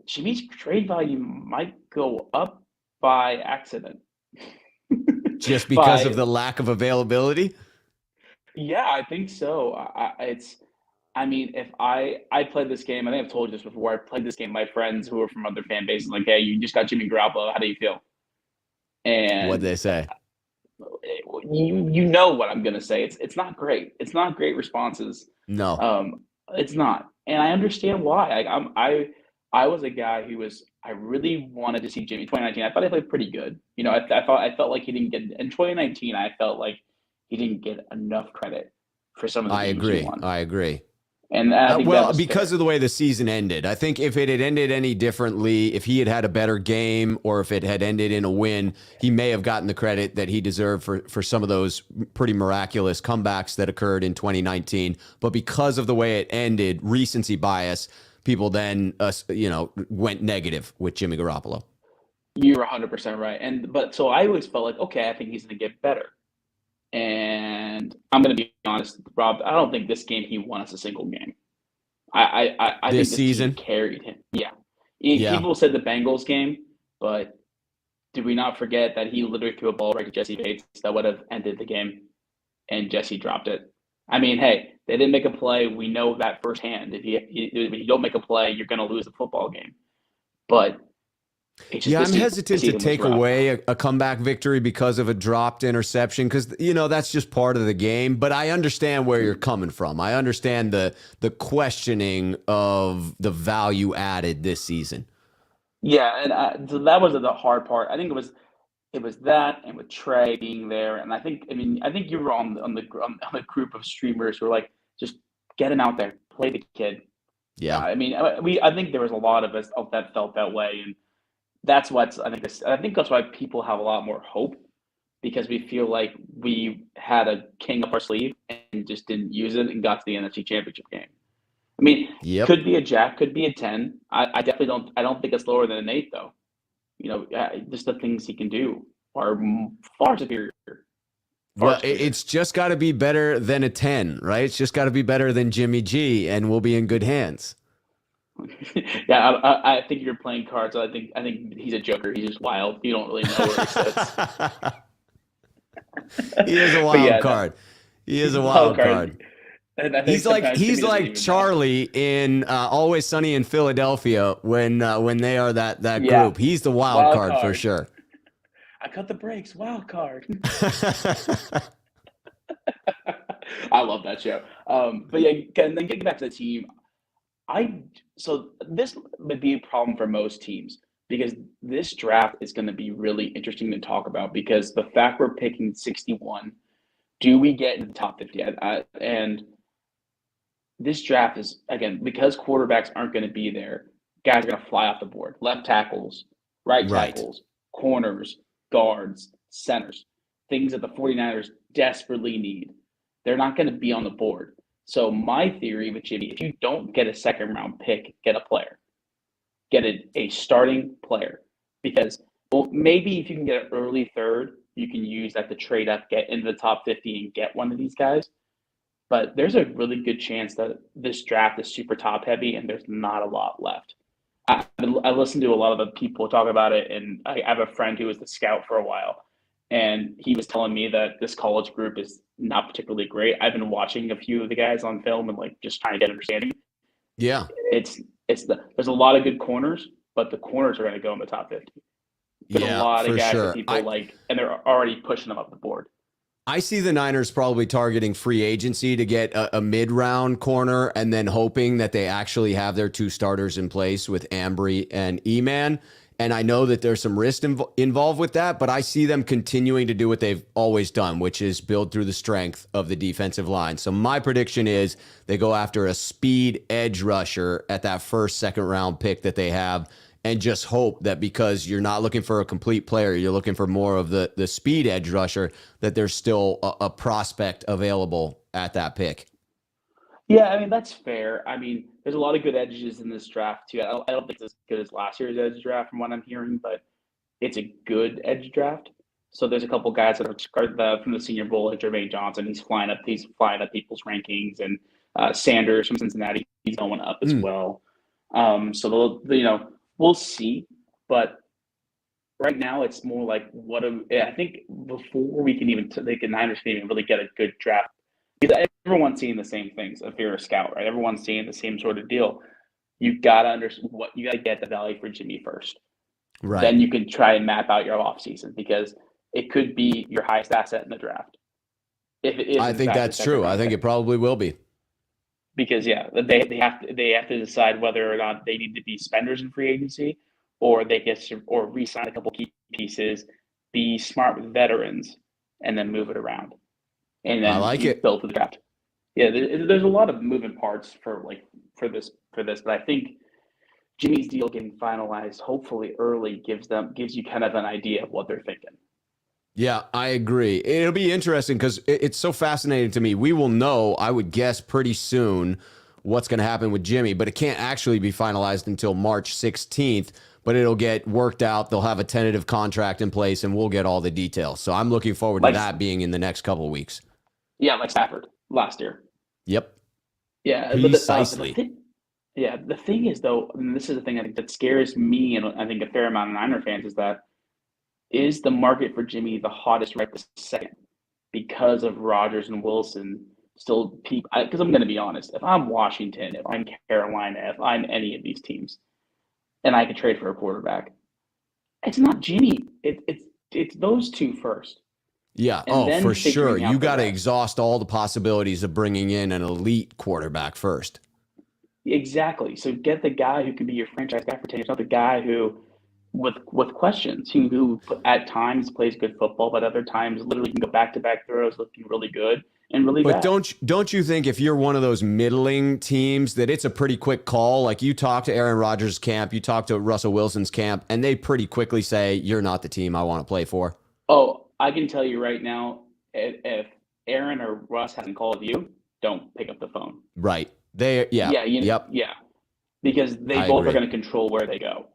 Jimmy's trade value might go up by accident. Just because of the lack of availability? Yeah, I think so. If I played this game, I think I've told you this before. I played this game. My friends who are from other fan bases, like, hey, you just got Jimmy Garoppolo. How do you feel? And what'd they say? You know what I'm gonna say. It's not great. It's not great responses. No. It's not, and I understand why. I was a guy I really wanted to see Jimmy. 2019, I thought he played pretty good. I felt like he didn't get in 2019. I felt like he didn't get enough credit for some of the games he won. I agree. And I think because of the way the season ended, I think if it had ended any differently, if he had had a better game, or if it had ended in a win, he may have gotten the credit that he deserved for some of those pretty miraculous comebacks that occurred in 2019. But because of the way it ended, recency bias, people then went negative with Jimmy Garoppolo. You're 100% right. But so I always felt like, okay, I think he's going to get better. And I'm going to be honest, Rob, I don't think this game he won us a single game. I think this season carried him. Yeah. People said the Bengals game, but did we not forget that he literally threw a ball right to Jesse Bates that would have ended the game, and Jesse dropped it? I mean, hey, they didn't make a play. We know that firsthand. If you don't make a play, you're going to lose the football game. But I'm hesitant to take away a comeback victory because of a dropped interception, because that's just part of the game. But I understand where you're coming from. I understand the questioning of the value added this season. Yeah, and so that was the hard part. I think it was that, and with Trey being there, and I think you were on the group of streamers who were like, just get him out there, play the kid. Yeah, I think there was a lot of us that felt that way, and that's I think that's why people have a lot more hope, because we feel like we had a king up our sleeve and just didn't use it and got to the NFC Championship game. I mean, Yep. could be a jack, could be a 10. I definitely don't. I don't think it's lower than an 8 though. Just the things he can do are far superior. Well, it's just got to be better than a 10, right? It's just got to be better than Jimmy G, and we'll be in good hands. Yeah, I think you're playing cards. I think he's a joker. He's just wild. You don't really know where he sits. He is a wild card. He is a wild card. And I think He's like Charlie in Always Sunny in Philadelphia when they are that group. He's the wild card for sure. I cut the brakes. Wild card. I love that show. But yeah, and then getting back to the team, so this would be a problem for most teams because this draft is going to be really interesting to talk about because the fact we're picking 61, do we get in the top 50? And this draft is, again, because quarterbacks aren't going to be there, guys are going to fly off the board. Left tackles, right tackles, corners, guards, centers, things that the 49ers desperately need. They're not going to be on the board. So my theory with Jimmy, if you don't get a second round pick, get a player. Get a starting player. Because maybe if you can get an early third, you can use that to trade up, get into the top 50 and get one of these guys. But there's a really good chance that this draft is super top heavy and there's not a lot left. I listened to a lot of the people talk about it, and I have a friend who was the scout for a while, and he was telling me that this college group is not particularly great. I've been watching a few of the guys on film and just trying to get understanding. Yeah, there's a lot of good corners, but the corners are going to go in the top 50. There's a lot of guys that people and they're already pushing them up the board. I see the Niners probably targeting free agency to get a mid-round corner and then hoping that they actually have their two starters in place with Ambry and E-Man. And I know that there's some risk involved with that, but I see them continuing to do what they've always done, which is build through the strength of the defensive line. So my prediction is they go after a speed edge rusher at that first, second round pick that they have, and just hope that because you're not looking for a complete player, you're looking for more of the speed edge rusher, that there's still a prospect available at that pick. Yeah, I mean, that's fair. I mean, there's a lot of good edges in this draft, too. I don't think it's as good as last year's edge draft from what I'm hearing, but it's a good edge draft. So there's a couple guys that are from the Senior Bowl, like Jermaine Johnson. He's flying up people's rankings, and Sanders from Cincinnati, he's going up as well. So we'll see, but right now it's more like I think before we can even the Niners can even really get a good draft, because everyone's seeing the same things. If you're a scout, right? Everyone's seeing the same sort of deal. You gotta understand you gotta get the value for Jimmy first. Right. Then you can try and map out your offseason because it could be your highest asset in the draft. If it is, I think that's true. I think it probably will be. Because they have to decide whether or not they need to be spenders in free agency, or they re-sign a couple key pieces, be smart with veterans, and then move it around. And then I like it. Build to the draft. Yeah, there's a lot of moving parts for this, but I think Jimmy's deal getting finalized, hopefully early, gives you kind of an idea of what they're thinking. Yeah, I agree. It'll be interesting because it's so fascinating to me. We will know, I would guess, pretty soon what's going to happen with Jimmy, but it can't actually be finalized until March 16th, but it'll get worked out. They'll have a tentative contract in place, and we'll get all the details. So I'm looking forward to that being in the next couple of weeks. Yeah, like Stafford last year. Yep. Yeah, precisely. The thing is, though, and this is the thing I think that scares me, and I think a fair amount of Niner fans, is the market for Jimmy the hottest right this second because of Rodgers and Wilson still people? Because I'm going to be honest, if I'm Washington, if I'm Carolina, if I'm any of these teams, and I could trade for a quarterback, it's not Jimmy. It's those two first. Yeah. For sure. You got to exhaust all the possibilities of bringing in an elite quarterback first. Exactly. So get the guy who can be your franchise guy for 10 years, not the guy who, with questions, who at times plays good football, but other times literally can go back-to-back throws looking really good and really bad. But don't you think if you're one of those middling teams that it's a pretty quick call? Like you talk to Aaron Rodgers' camp, you talk to Russell Wilson's camp, and they pretty quickly say, you're not the team I want to play for. Oh, I can tell you right now, if Aaron or Russ hasn't called you, don't pick up the phone. Right. Yep. Yeah, because they I both agree. are going to control where they go.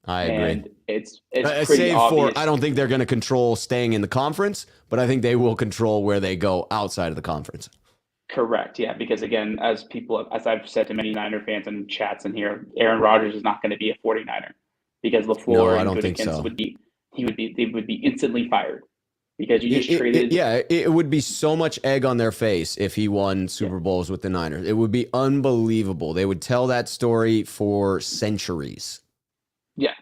I agree. And it's pretty Save obvious. for, I don't think they're going to control staying in the conference, but I think they will control where they go outside of the conference. Correct. Yeah, because again, as I've said to many Niner fans in chats in here, Aaron Rodgers is not going to be a 49er because LaFleur No, I and don't think Gutekunst so. they would be instantly fired because you just traded. It would be so much egg on their face if he won Super Bowls with the Niners. It would be unbelievable. They would tell that story for centuries. Yeah,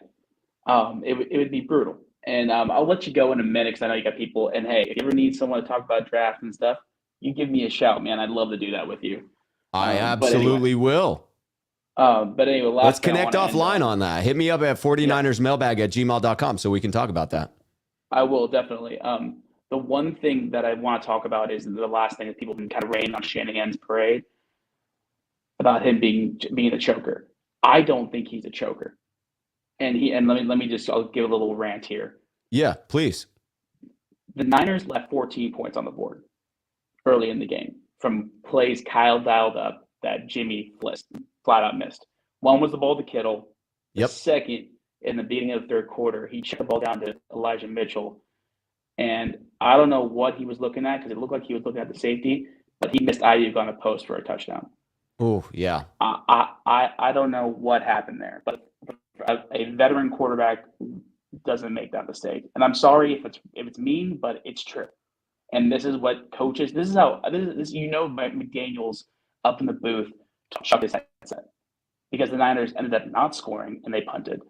it would be brutal. And I'll let you go in a minute because I know you got people. And hey, if you ever need someone to talk about draft and stuff, you give me a shout, man. I'd love to do that with you. I absolutely will. But anyway, let's connect offline on that. Hit me up at 49ersmailbag@gmail.com so we can talk about that. I will definitely. The one thing that I want to talk about is the last thing that people can kind of rain on Shanahan's parade about him being a choker. I don't think he's a choker. And let me just, I'll give a little rant here. Yeah, please. The Niners left 14 points on the board early in the game from plays Kyle dialed up that Jimmy flat out missed. One was the ball to Kittle. The second, in the beginning of the third quarter, he checked the ball down to Elijah Mitchell. And I don't know what he was looking at because it looked like he was looking at the safety, but he missed Ayuk on a post for a touchdown. Oh, yeah. I don't know what happened there, but a veteran quarterback doesn't make that mistake. And I'm sorry if it's mean, but it's true. And this is what coaches. This is McDaniel's up in the booth chuck his headset because the Niners ended up not scoring and they punted.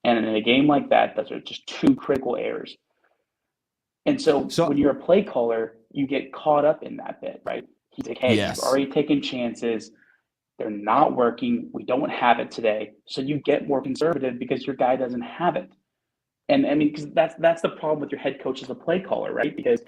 And in a game like that, those are just two critical errors. And so when you're a play caller, you get caught up in that bit, right? He's like, hey, you've already taken chances. They're not working. We don't have it today. So you get more conservative because your guy doesn't have it. And I mean, because that's the problem with your head coach as a play caller, right? Because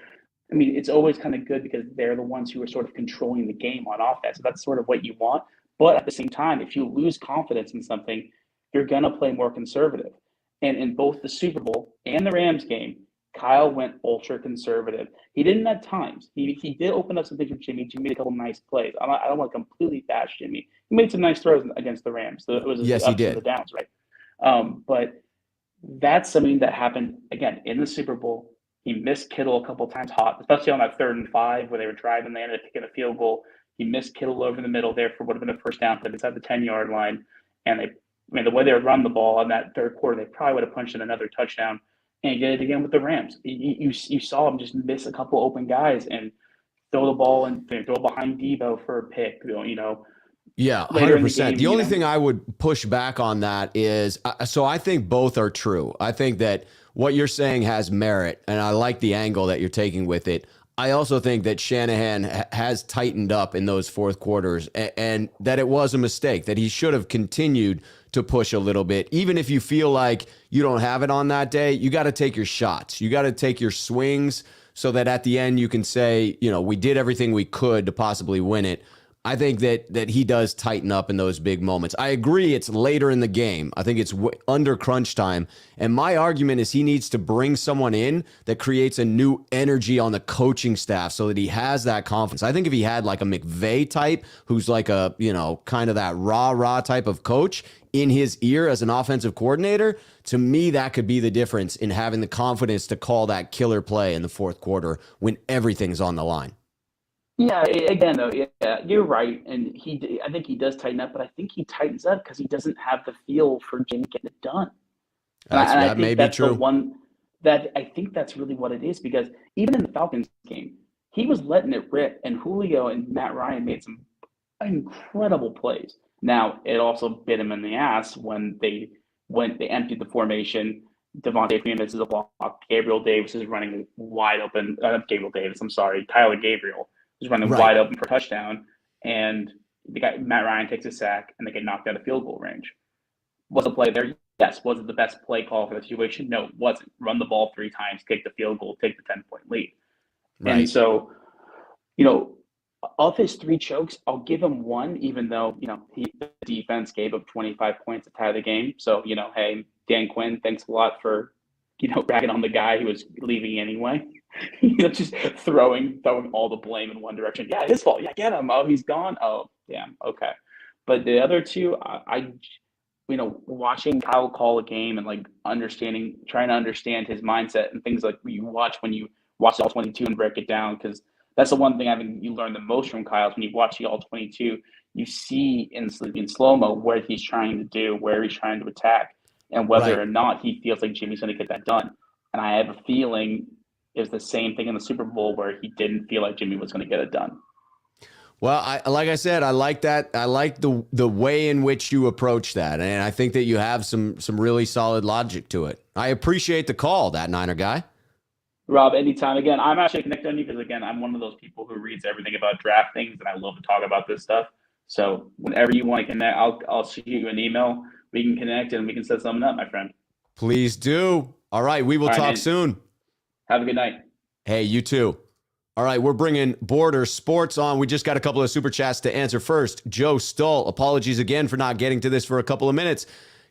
I mean, it's always kind of good because they're the ones who are sort of controlling the game on offense. So that's sort of what you want. But at the same time, if you lose confidence in something, you're going to play more conservative. And in both the Super Bowl and the Rams game, Kyle went ultra conservative. He didn't at times. He did open up some things for Jimmy. Jimmy made a couple nice plays. I don't want to completely bash Jimmy. He made some nice throws against the Rams. So it was yes, he did. The downs, right? But that's something that happened, again, in the Super Bowl. He missed Kittle a couple times hot, especially on that 3rd and 5 where they were driving. They ended up kicking a field goal. He missed Kittle over the middle there for what would have been a first down for them inside the 10-yard line. And the way they would run the ball on that third quarter, they probably would have punched in another touchdown. And he did it again with the Rams. You saw him just miss a couple open guys and throw the ball and throw behind Debo for a pick. Yeah, 100%. The only thing I would push back on that is, so I think both are true. I think that what you're saying has merit, and I like the angle that you're taking with it. I also think that Shanahan has tightened up in those fourth quarters and that it was a mistake, that he should have continued to push a little bit. Even if you feel like you don't have it on that day, you got to take your shots. You got to take your swings so that at the end you can say, we did everything we could to possibly win it. I think that he does tighten up in those big moments. I agree it's later in the game. I think it's under crunch time. And my argument is he needs to bring someone in that creates a new energy on the coaching staff so that he has that confidence. I think if he had like a McVay type who's like a, kind of that rah-rah type of coach in his ear as an offensive coordinator, to me, that could be the difference in having the confidence to call that killer play in the fourth quarter when everything's on the line. Yeah, again, though, yeah, you're right. And I think he does tighten up, but I think he tightens up because he doesn't have the feel for Jimmy getting it done. That may be true. The one that I think that's really what it is, because even in the Falcons game, he was letting it rip, and Julio and Matt Ryan made some incredible plays. Now, it also bit him in the ass when they emptied the formation. Devontae Freeman misses a block. Gabriel Davis is running wide open. Tyler Gabriel is running wide open for a touchdown, and the guy Matt Ryan takes a sack, and they get knocked out of field goal range. Was the play there? Yes. Was it the best play call for the situation? No, it wasn't. Run the ball 3 times, kick the field goal, take the 10-point lead. Right. And so, of his 3 chokes, I'll give him 1, even though the defense gave up 25 points to tie the game. So hey, Dan Quinn, thanks a lot for ragging on the guy who was leaving anyway. Just throwing all the blame in one direction. Yeah, his fault. Yeah, get him. Oh, he's gone. Oh, Damn. Okay. But the other two, watching Kyle call a game and like trying to understand his mindset and things like when you watch the all 22 and break it down, because that's the one thing I think you learn the most from Kyle is when you watch the all 22, you see in slow mo where he's trying to do, where he's trying to attack, and whether Right. or not he feels like Jimmy's going to get that done. And I have a feeling it was the same thing in the Super Bowl where he didn't feel like Jimmy was going to get it done. Well, like I said, I like that. I like the way in which you approach that, and I think that you have some really solid logic to it. I appreciate the call, that Niner guy. Rob, anytime. Again, I'm actually connected on you because, again, I'm one of those people who reads everything about draft things, and I love to talk about this stuff. So whenever you want to connect, I'll shoot you an email. We can connect, and we can set something up, my friend. Please do. All right, we will talk man. soon. Have a good night. Hey, you too. All right, we're bringing Border Sports on. We just got a couple of super chats to answer. First, Joe Stull. Apologies again for not getting to this for a couple of minutes.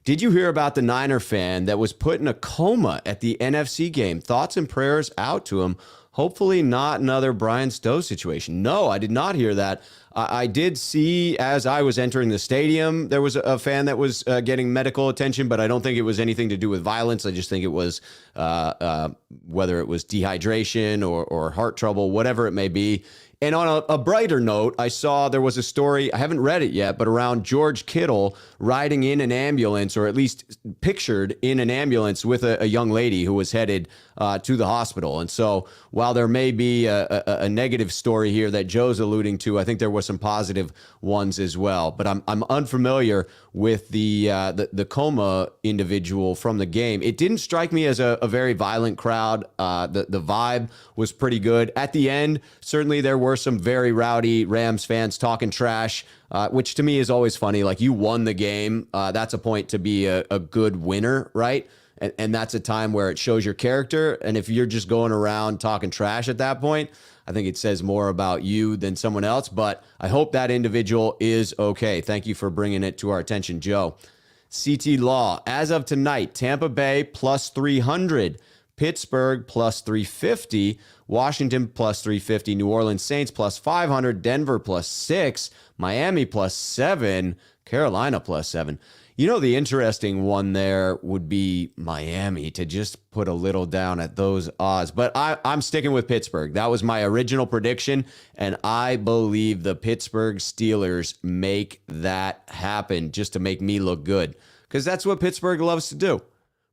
Did you hear about the Niner fan that was put in a coma at the NFC game? Thoughts and prayers out to him. Hopefully not another Brian Stowe situation. No, I did not hear that. I did see as I was entering the stadium, there was a fan that was getting medical attention, but I don't think it was anything to do with violence. I just think it was whether it was dehydration or heart trouble, whatever it may be. And on a brighter note, I saw there was a story, I haven't read it yet, but around George Kittle riding in an ambulance, or at least pictured in an ambulance with a young lady who was headed to the hospital. And so while there may be a negative story here that Joe's alluding to, I think there were some positive ones as well. But I'm unfamiliar with the coma individual from the game. It didn't strike me as a very violent crowd. The vibe was pretty good. At the end, certainly there were some very rowdy Rams fans talking trash, which to me is always funny. Like, you won the game. That's a point to be a good winner, right? And that's a time where it shows your character. And if you're just going around talking trash at that point, I think it says more about you than someone else. But I hope that individual is okay. Thank you for bringing it to our attention, Joe. CT Law, as of tonight, Tampa Bay plus 300, Pittsburgh plus 350, Washington plus 350, New Orleans Saints plus 500, Denver plus 6, Miami plus 7, Carolina plus 7. You know, the interesting one there would be Miami, to just put a little down at those odds. But I'm sticking with Pittsburgh. That was my original prediction, and I believe the Pittsburgh Steelers make that happen just to make me look good, because that's what Pittsburgh loves to do.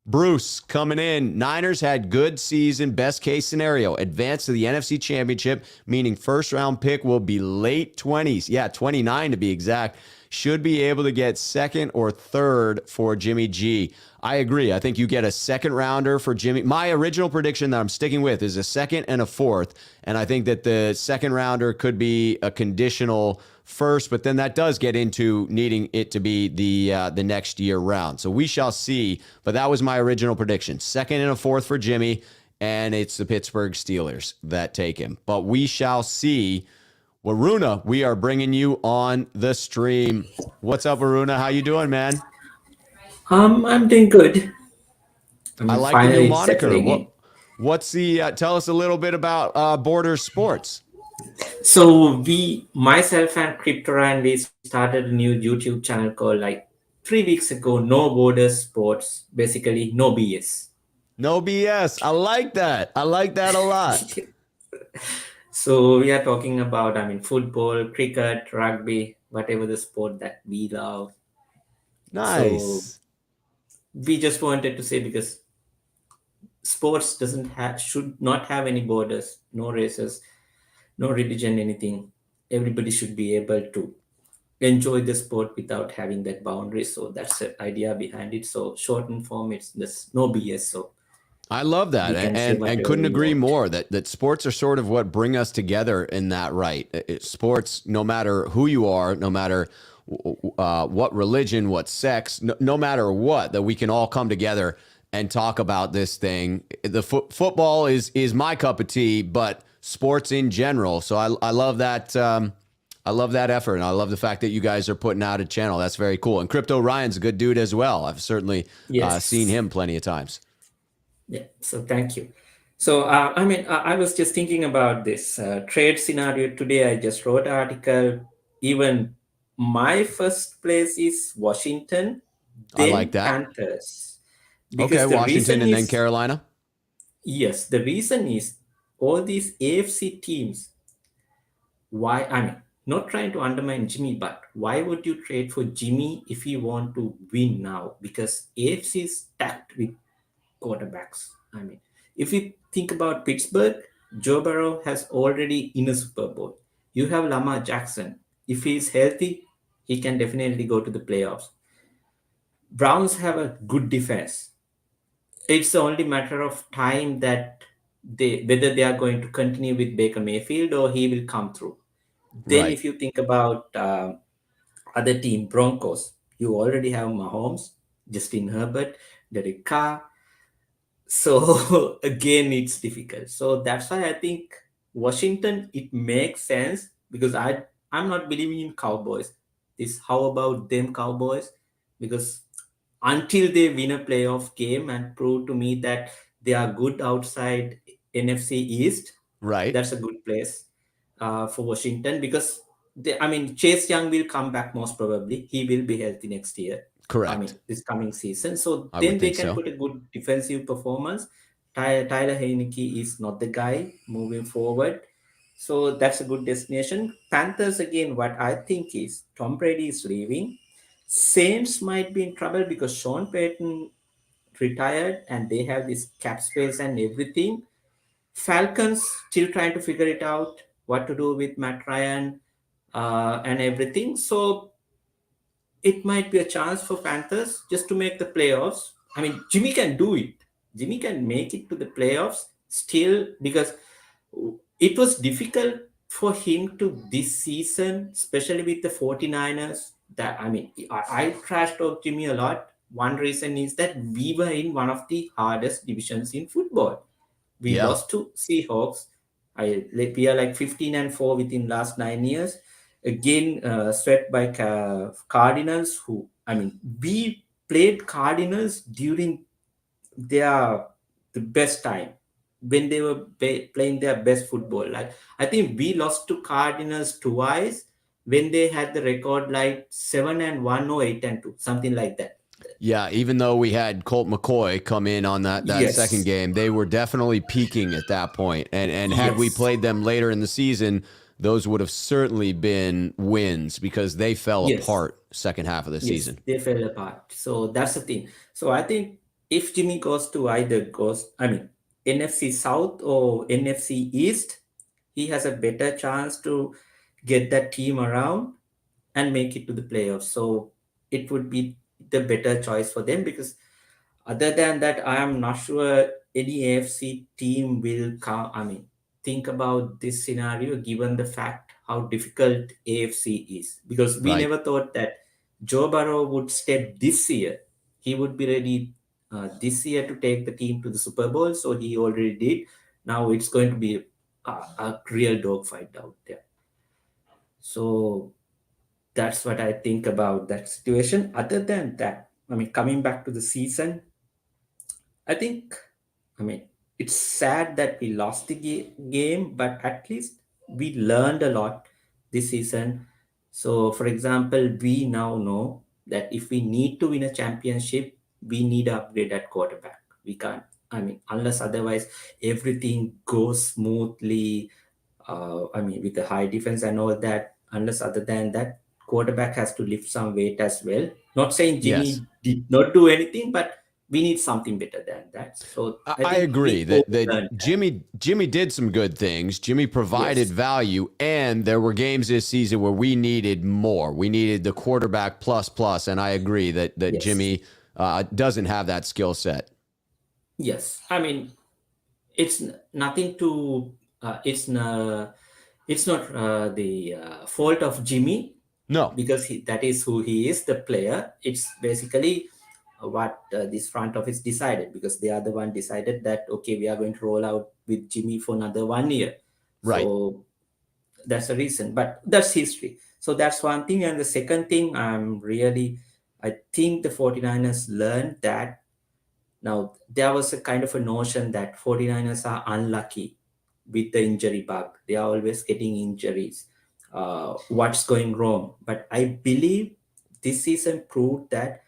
Bruce coming in. Niners had good season. Best case scenario, advance to the NFC Championship, meaning first round pick will be late 20s. Yeah, 29 to be exact. Should be able to get second or third for Jimmy G. I agree. I think you get a second rounder for Jimmy. My original prediction that I'm sticking with is a second and a fourth. And I think that the second rounder could be a conditional first, but then that does get into needing it to be the next year round. So we shall see. But that was my original prediction. Second and a fourth for Jimmy, and it's the Pittsburgh Steelers that take him. But we shall see. Waruna, we are bringing you on the stream. What's up, Waruna? How you doing, man? I'm doing good. I like the finally new moniker. settling in. What's the? Tell us a little bit about Border Sports. So myself and Cryptora, we started a new YouTube channel called like 3 weeks ago. No Borders Sports, basically no BS. No BS. I like that. I like that a lot. So we are talking about, football, cricket, rugby, whatever the sport that we love. Nice. So we just wanted to say, because sports should not have any borders, no races, no religion, anything. Everybody should be able to enjoy the sport without having that boundary. So that's the idea behind it. So shortened form, it's this no BS. So I love that, and couldn't agree more that sports are sort of what bring us together in that right. Sports, no matter who you are, no matter what religion, what sex, no matter what, that we can all come together and talk about this thing. The football is my cup of tea, but sports in general. So I love that. I love that effort, and I love the fact that you guys are putting out a channel. That's very cool. And Crypto Ryan's a good dude as well. I've certainly seen him plenty of times. Yeah, so thank you. So, I was just thinking about this trade scenario today. I just wrote an article. Even my first place is Washington, I like then that. Panthers. Okay, Because the Washington reason and then is, Carolina. yes, the reason is all these AFC teams, why, I mean, not trying to undermine Jimmy, but why would you trade for Jimmy if you want to win now? Because AFC is stacked with quarterbacks. I mean, if you think about Pittsburgh, Joe Burrow has already in a Super Bowl. You have Lamar Jackson. If he is healthy, he can definitely go to the playoffs. Browns have a good defense. It's the only matter of time that they whether they are going to continue with Baker Mayfield or he will come through. Then, Right. if you think about other team, Broncos, you already have Mahomes, Justin Herbert, Derek Carr. So again, it's difficult. So that's why I think Washington, it makes sense because I'm not believing in Cowboys. This how about them Cowboys? Because until they win a playoff game and prove to me that they are good outside NFC East, Right. that's a good place for Washington because I mean Chase Young will come back most probably. He will be healthy next year. I Correct. mean this coming season. So I would then they think can so. put a good defensive performance. Tyler Heineke is not the guy moving forward. So that's a good destination. Panthers again, what I think is Tom Brady is leaving. Saints might be in trouble because Sean Payton retired and they have this cap space and everything. Falcons still trying to figure it out what to do with Matt Ryan and everything. So it might be a chance for Panthers just to make the playoffs. I mean, Jimmy can do it. Jimmy can make it to the playoffs still because it was difficult for him to this season, especially with the 49ers. That I mean, I trash talk Jimmy a lot. One reason is that we were in one of the hardest divisions in football. We Yeah. lost to Seahawks. We are like 15-4 within last 9 years. Again, swept by Cardinals. Who I mean, we played Cardinals during their the best time when they were playing their best football. Like I think we lost to Cardinals twice when they had the record like 7-1 or 8-2, something like that. Yeah, even though we had Colt McCoy come in on that second Yes, game, they were definitely peaking at that point. And had we yes, played them later in the season, those would have certainly been wins because they fell yes. apart second half of the Yes, season. they fell apart. So that's the thing. So I think if Jimmy goes to I mean, NFC South or NFC East, he has a better chance to get that team around and make it to the playoffs. So it would be the better choice for them because other than that, I am not sure any AFC team will come. I mean, think about this scenario given the fact how difficult AFC is. Because we Right. never thought that Joe Burrow would step this year. He would be ready this year to take the team to the Super Bowl. So he already did. Now it's going to be a real dogfight out there. So that's what I think about that situation. Other than that, I mean, coming back to the season, I think, I mean, it's sad that we lost the game, but at least we learned a lot this season. So, for example, we now know that if we need to win a championship, we need to upgrade at quarterback. We can't, I mean, unless otherwise everything goes smoothly, I mean, with the high defense and all that, unless other than that, quarterback has to lift some weight as well. Not saying Yes. Jimmy did not do anything, but we need something better than that. So I I think agree we that overlearned that. Jimmy did some good things. Jimmy provided Yes, value, and there were games this season where we needed more. We needed the quarterback plus plus, and I agree that yes, Jimmy doesn't have that skill set. yes. I mean, it's nothing to. It's not the fault of Jimmy No, because that is who he is, the player. It's basically what this front office decided because the other one decided that okay, we are going to roll out with Jimmy for another 1 year. right. So that's the reason, but that's history. So that's one thing. And the second thing, I think the 49ers learned that now there was a kind of a notion that 49ers are unlucky with the injury bug. They are always getting injuries. what's going wrong. But I believe this season proved that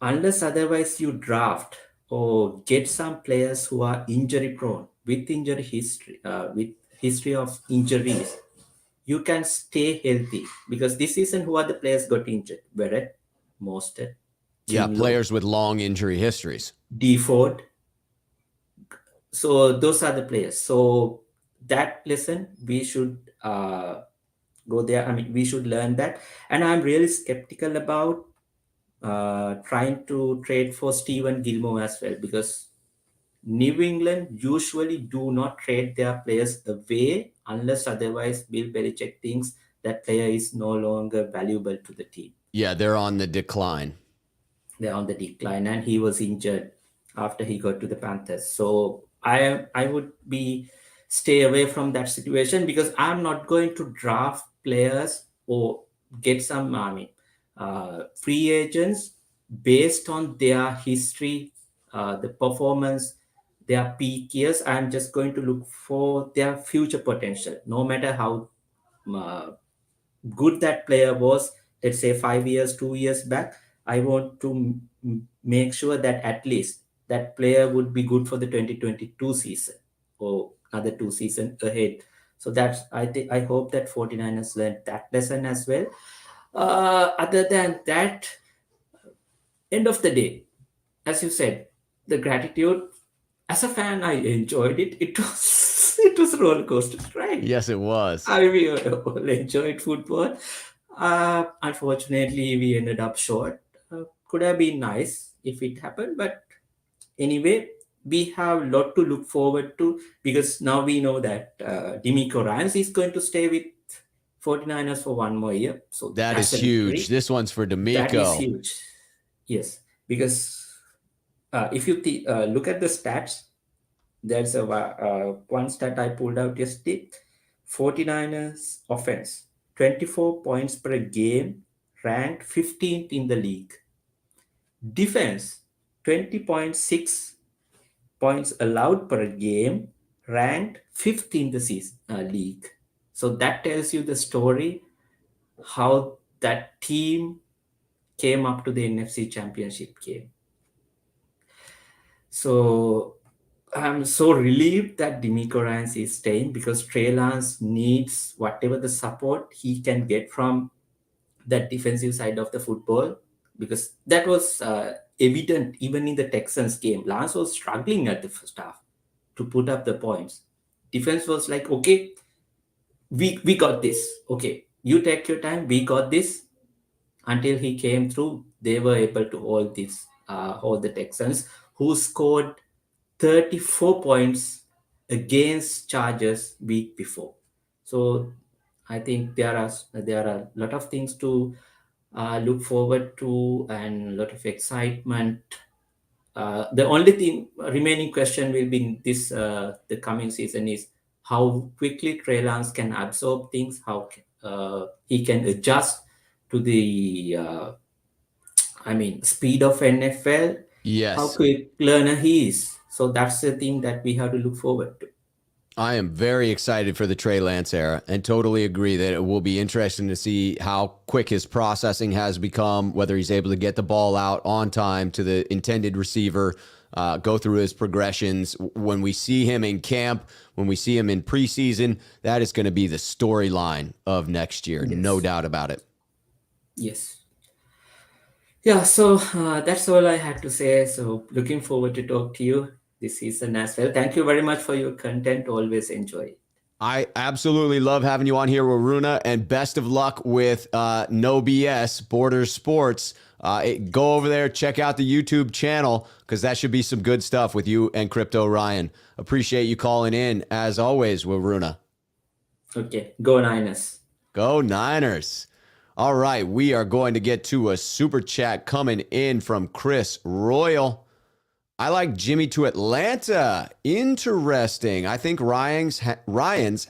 unless otherwise you draft or get some players who are injury prone with injury history, with history of injuries, you can stay healthy. Because this season, who are the players got injured? Barrett, Mostert, Yeah, Kinlo, players with long injury histories. D Ford. So those are the players. So that lesson we should go there. I mean, we should learn that. And I'm really skeptical about trying to trade for Steven Gilmore as well, because New England usually do not trade their players away unless otherwise Bill Belichick thinks that player is no longer valuable to the team. Yeah, they're on the decline. They're on the decline, and he was injured after he got to the Panthers. So I would be stay away from that situation, because I'm not going to draft players or get some free agents based on their history, the performance, their peak years. I'm just going to look for their future potential, no matter how uh, good that player was, let's say 5 years, 2 years back. I want to make sure that at least that player would be good for the 2022 season or other 2 seasons ahead. So that's, I think, I hope that 49ers learned that lesson as well. Other than that, end of the day, as you said, the gratitude, as a fan, I enjoyed it. It was it was a roller coaster, right? Yes, it was. I we all enjoyed football. Unfortunately, we ended up short. Could have been nice if it happened, but anyway, we have a lot to look forward to, because now we know that Demico Ryans is going to stay with 49ers for one more year. So That that's is a victory. huge. This one's for That is D'Amico. huge. Yes, because if you look at the stats, there's a one stat I pulled out yesterday. 49ers offense, 24 points per game, ranked 15th in the league. Defense, 20.6 points allowed per game, ranked 5th in the season, league. So that tells you the story, how that team came up to the NFC Championship game. So I'm so relieved that Demico Ryans is staying, because Trey Lance needs whatever the support he can get from that defensive side of the football, because that was evident even in the Texans game. Lance was struggling at the first half to put up the points. Defense was like, okay, we got this. Okay, you take your time. We got this. Until he came through, they were able to hold the Texans, who scored 34 points against Chargers week before. So I think there are a lot of things to look forward to, and a lot of excitement. The only thing remaining question will be this the coming season is how quickly Trey Lance can absorb things, how he can adjust to the speed of NFL, how Yes. quick learner he is. So that's the thing that we have to look forward to. I am very excited for the Trey Lance era, and totally agree that it will be interesting to see how quick his processing has become, whether he's able to get the ball out on time to the intended receiver, go through his progressions. When we see him in camp, when we see him in preseason, that is going to be the storyline of next year. Yes. No doubt about it. Yes. Yeah, so that's all I had to say. So looking forward to talk to you this season as well. Thank you very much for your content. Always enjoy it. I absolutely love having you on here, Waruna, and best of luck with No BS Borders Sports. Go over there, check out the YouTube channel, because that should be some good stuff with you and Crypto Ryan. Appreciate you calling in, as always, Waruna. Okay, go Niners. Go Niners. All right, we are going to get to a super chat coming in from Chris Royal. I like Jimmy to Atlanta. Interesting. I think Ryan's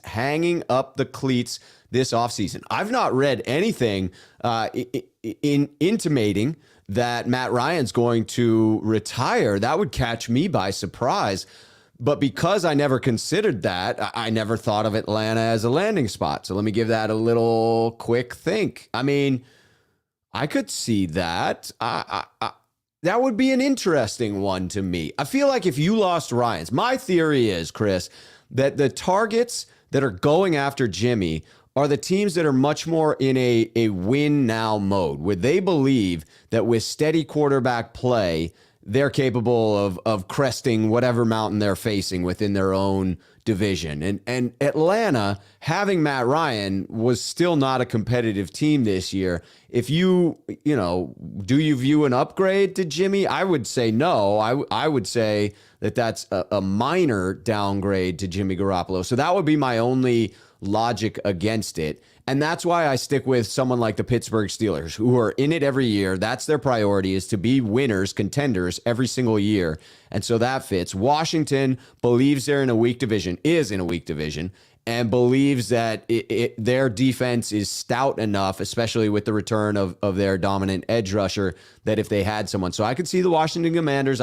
hanging up the cleats this offseason. I've not read anything intimating that Matt Ryan's going to retire. That would catch me by surprise. But because I never considered that, I never thought of Atlanta as a landing spot. So let me give that a little quick think. I mean, I could see that. That would be an interesting one to me. I feel like if you lost Ryans, my theory is, Chris, that the targets that are going after Jimmy are the teams that are much more in a win now mode, where they believe that with steady quarterback play, they're capable of cresting whatever mountain they're facing within their own division. And Atlanta, having Matt Ryan, was still not a competitive team this year. If do you view an upgrade to Jimmy? I would say no. I would say that's a minor downgrade to Jimmy Garoppolo. So that would be my only logic against it. And that's why I stick with someone like the Pittsburgh Steelers, who are in it every year. That's their priority, is to be winners, contenders every single year. And so that fits. Washington believes they're in a weak division, is in a weak division, and believes that their defense is stout enough, especially with the return of their dominant edge rusher, that if they had someone. So I could see the Washington Commanders.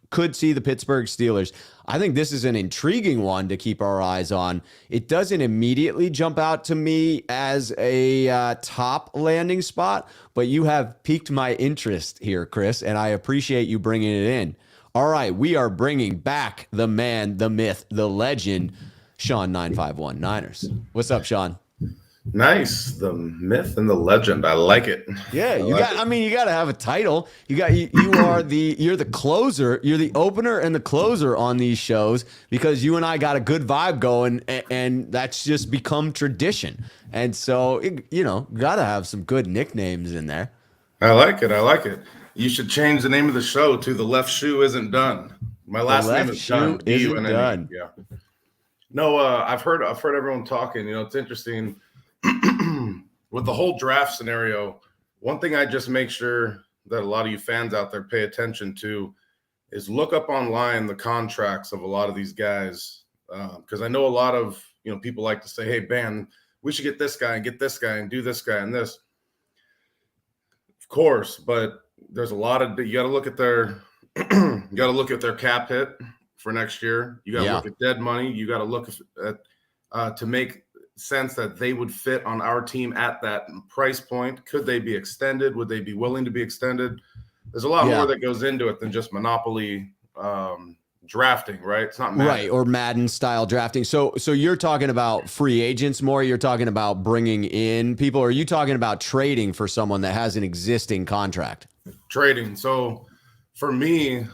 Could see the Pittsburgh Steelers. I think this is an intriguing one to keep our eyes on. It doesn't immediately jump out to me as a top landing spot, but you have piqued my interest here, Chris, and I appreciate you bringing it in. All right, we are bringing back the man, the myth, the legend, Sean 951 Niners. What's up, Sean? Nice. The myth and the legend. I like it. Yeah, you got to have a title. You're the closer, you're the opener and the closer on these shows, because you and I got a good vibe going, and that's just become tradition. And so, got to have some good nicknames in there. I like it. You should change the name of the show to The Left Shoe Isn't Done. My last name is Done. Isn't done. Yeah. No, I've heard everyone talking. It's interesting with the whole draft scenario. One thing I just make sure that a lot of you fans out there pay attention to is look up online the contracts of a lot of these guys, because I know a lot of people like to say, "Hey, Ben, we should get this guy and get this guy and do this guy and this." Of course, but there's a lot of you got to look at their cap hit for next year. You got to look at dead money. You got to look at to make sense that they would fit on our team at that price point. Could they be extended? Would they be willing to be extended? There's a lot more that goes into it than just monopoly drafting, right? It's not Madden. Right, or Madden style drafting. So you're talking about free agents more. You're talking about bringing in people. Or are you talking about trading for someone that has an existing contract? Trading. So for me,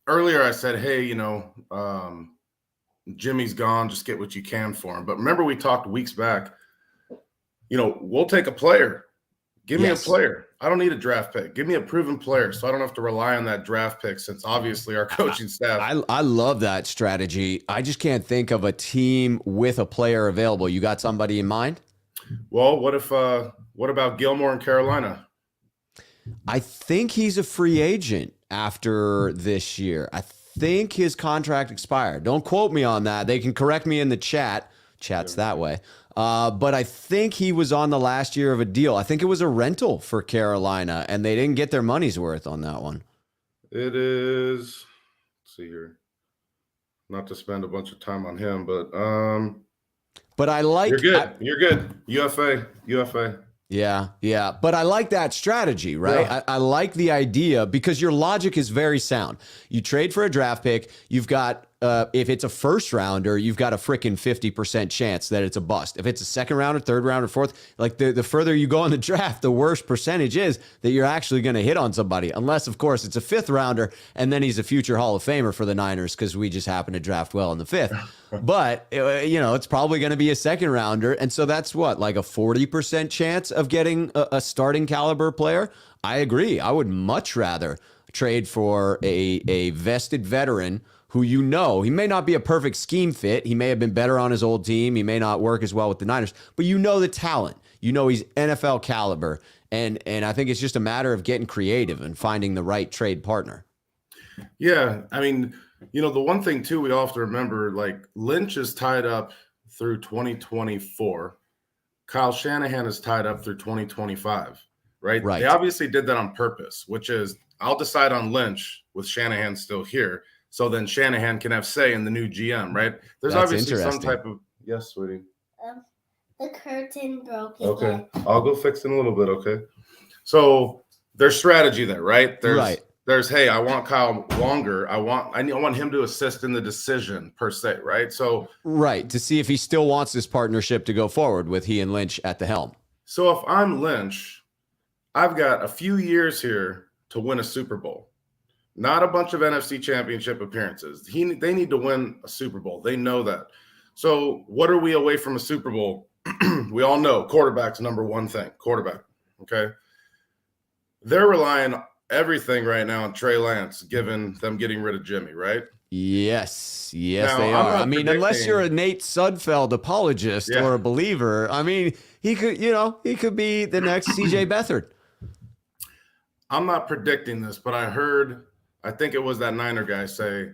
earlier I said, hey, Jimmy's gone, just get what you can for him. But remember, we talked weeks back, we'll take a player. Give me a player. I don't need a draft pick. Give me a proven player so I don't have to rely on that draft pick, since obviously our coaching staff. I love that strategy. I just can't think of a team with a player available. You got somebody in mind? Well, what about Gilmore in Carolina? I think he's a free agent after this year. I think his contract expired. Don't quote me on that. They can correct me in the chat. Chat's that way. But I think he was on the last year of a deal. I think it was a rental for Carolina, and they didn't get their money's worth on that one. It is. Let's see here. Not to spend a bunch of time on him, but I like. You're good. You're good. UFA. Yeah. But I like that strategy, right? Yeah. I like the idea, because your logic is very sound. You trade for a draft pick. You've got, if it's a first rounder, you've got a freaking 50% chance that it's a bust. If it's a second rounder, third rounder, fourth, like the further you go in the draft, the worse percentage is that you're actually going to hit on somebody. Unless, of course, it's a fifth rounder, and then he's a future Hall of Famer for the Niners, because we just happen to draft well in the fifth. But, it's probably going to be a second rounder. And so that's like a 40% chance of getting a starting caliber player. I agree. I would much rather trade for a vested veteran who he may not be a perfect scheme fit. He may have been better on his old team. He may not work as well with the Niners, but the talent. He's NFL caliber. And I think it's just a matter of getting creative and finding the right trade partner. Yeah. I mean, the one thing too, we all have to remember, like, Lynch is tied up through 2024. Kyle Shanahan is tied up through 2025, right? They obviously did that on purpose, which is I'll decide on Lynch with Shanahan still here. So then Shanahan can have say in the new GM, right? There's That's obviously some interesting. type of yes, sweetie. The curtain broke Okay, again. I'll go fix it in a little bit. Okay, so there's strategy there, right? There's hey, I want Kyle longer. I want him to assist in the decision per se, right? So Right, to see if he still wants this partnership to go forward with he and Lynch at the helm. So if I'm Lynch, I've got a few years here to win a Super Bowl. Not a bunch of NFC championship appearances. They need to win a Super Bowl. They know that. So what are we away from a Super Bowl? We all know quarterback's number one thing. Quarterback, okay? They're relying everything right now on Trey Lance, given them getting rid of Jimmy, right? Yes, Now, they I'm are. not I mean, unless predicting- you're a Nate Sudfeld apologist Yeah. or a believer, I mean, he could be the next CJ Beathard. I'm not predicting this, but I think it was that Niner guy say,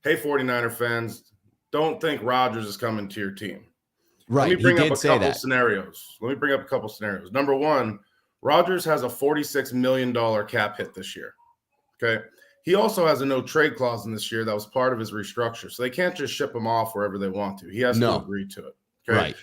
hey, 49er fans, don't think Rodgers is coming to your team. Right, Let me bring he up did a say couple that. scenarios. Number one, Rodgers has a $46 million cap hit this year. Okay. He also has a no trade clause in this year that was part of his restructure. So they can't just ship him off wherever they want to. He has to agree to it. Okay. Right.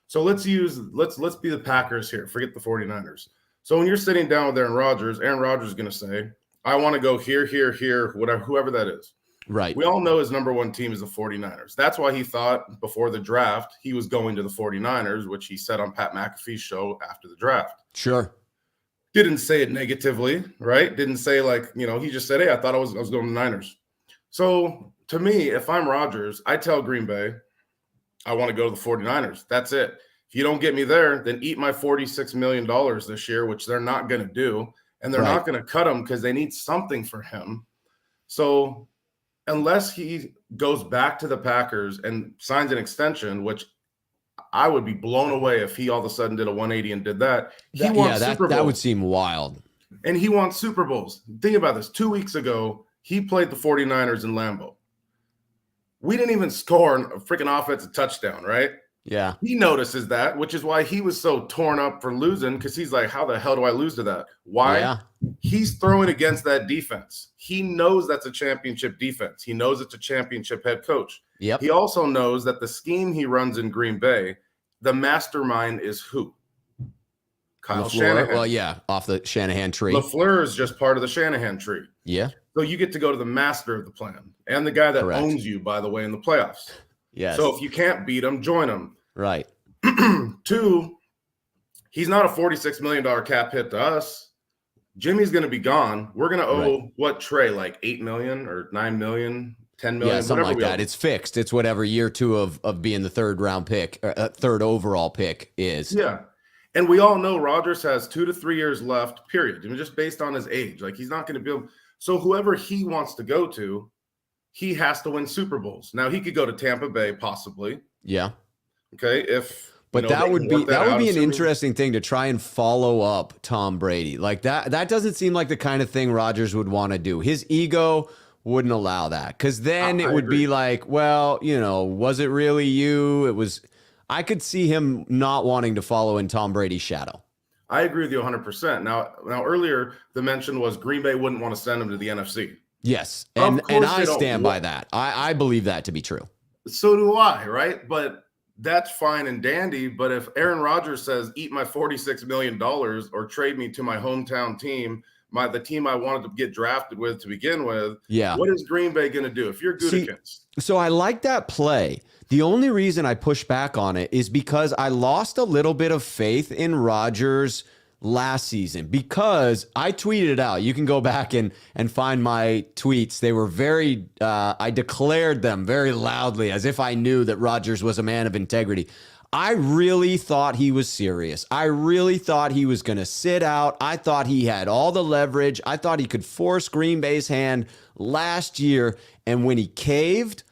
So let's be the Packers here. Forget the 49ers. So when you're sitting down with Aaron Rodgers is going to say, I want to go here, whatever, whoever that is. Right. We all know his number one team is the 49ers. That's why he thought before the draft he was going to the 49ers, which he said on Pat McAfee's show after the draft. Sure. Didn't say it negatively, right? Didn't say he just said, hey, I thought I was going to the Niners. So to me, if I'm Rodgers, I tell Green Bay, I want to go to the 49ers. That's it. If you don't get me there, then eat my $46 million this year, which they're not going to do. And they're not going to cut him because they need something for him. So unless he goes back to the Packers and signs an extension, which I would be blown away if he all of a sudden did a 180 and did that. He wants Super Bowls. That would seem wild. And he wants Super Bowls. Think about this. 2 weeks ago, he played the 49ers in Lambeau. We didn't even score a freaking offensive touchdown, right? Yeah. He notices that, which is why he was so torn up for losing, because he's like, how the hell do I lose to that? Why? Yeah. He's throwing against that defense. He knows that's a championship defense. He knows it's a championship head coach. Yep. He also knows that the scheme he runs in Green Bay, the mastermind is who? Kyle Shanahan. Well, yeah, off the Shanahan tree. LaFleur is just part of the Shanahan tree. Yeah. So you get to go to the master of the plan and the guy that owns you, by the way, in the playoffs. Yes. So if you can't beat him, join him. Right. 2, he's not a $46 million cap hit to us. Jimmy's going to be gone. We're going to owe what Trey, like $8 million or $9 million, $10 million, yeah, something like that. It's fixed. It's whatever year 2 of being the third round pick, third overall pick is. Yeah. And we all know Rodgers has 2 to 3 years left, period. I mean, just based on his age. Like, he's not going to be able. So whoever he wants to go to, he has to win Super Bowls. Now, he could go to Tampa Bay, possibly. Yeah. Okay. But that would be an interesting thing to try and follow up Tom Brady. Like that doesn't seem like the kind of thing Rodgers would want to do. His ego wouldn't allow that, because then it would be like, well, was it really you? I could see him not wanting to follow in Tom Brady's shadow. I agree with you 100%. Now earlier the mention was Green Bay wouldn't want to send him to the NFC. Yes, and I stand by that. I believe that to be true. So do I, right? But that's fine and dandy. But if Aaron Rodgers says, eat my $46 million or trade me to my hometown team, the team I wanted to get drafted with to begin with, what is Green Bay going to do if you're Gutekunst? So I like that play. The only reason I push back on it is because I lost a little bit of faith in Rodgers last season, because I tweeted it out. You can go back and find my tweets. They were very, I declared them very loudly as if I knew that Rodgers was a man of integrity. I really thought he was serious. I really thought he was going to sit out. I thought he had all the leverage. I thought he could force Green Bay's hand last year. And when he caved,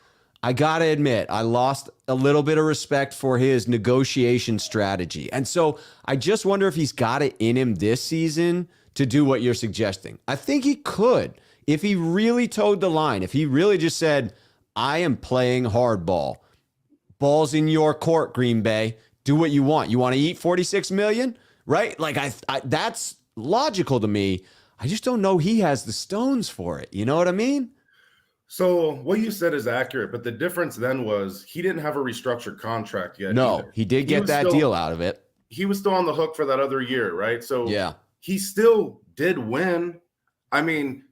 I got to admit, I lost a little bit of respect for his negotiation strategy. And so I just wonder if he's got it in him this season to do what you're suggesting. I think he could, if he really towed the line, if he really just said, I am playing hardball. Ball's in your court, Green Bay. Do what you want. You want to eat $46 million? Right? Like, I that's logical to me. I just don't know he has the stones for it. You know what I mean? So what you said is accurate, but the difference then was he didn't have a restructured contract yet No, either. he did get was that deal out of it. He was still on the hook for that other year, right? So Yeah. he still did win. I mean,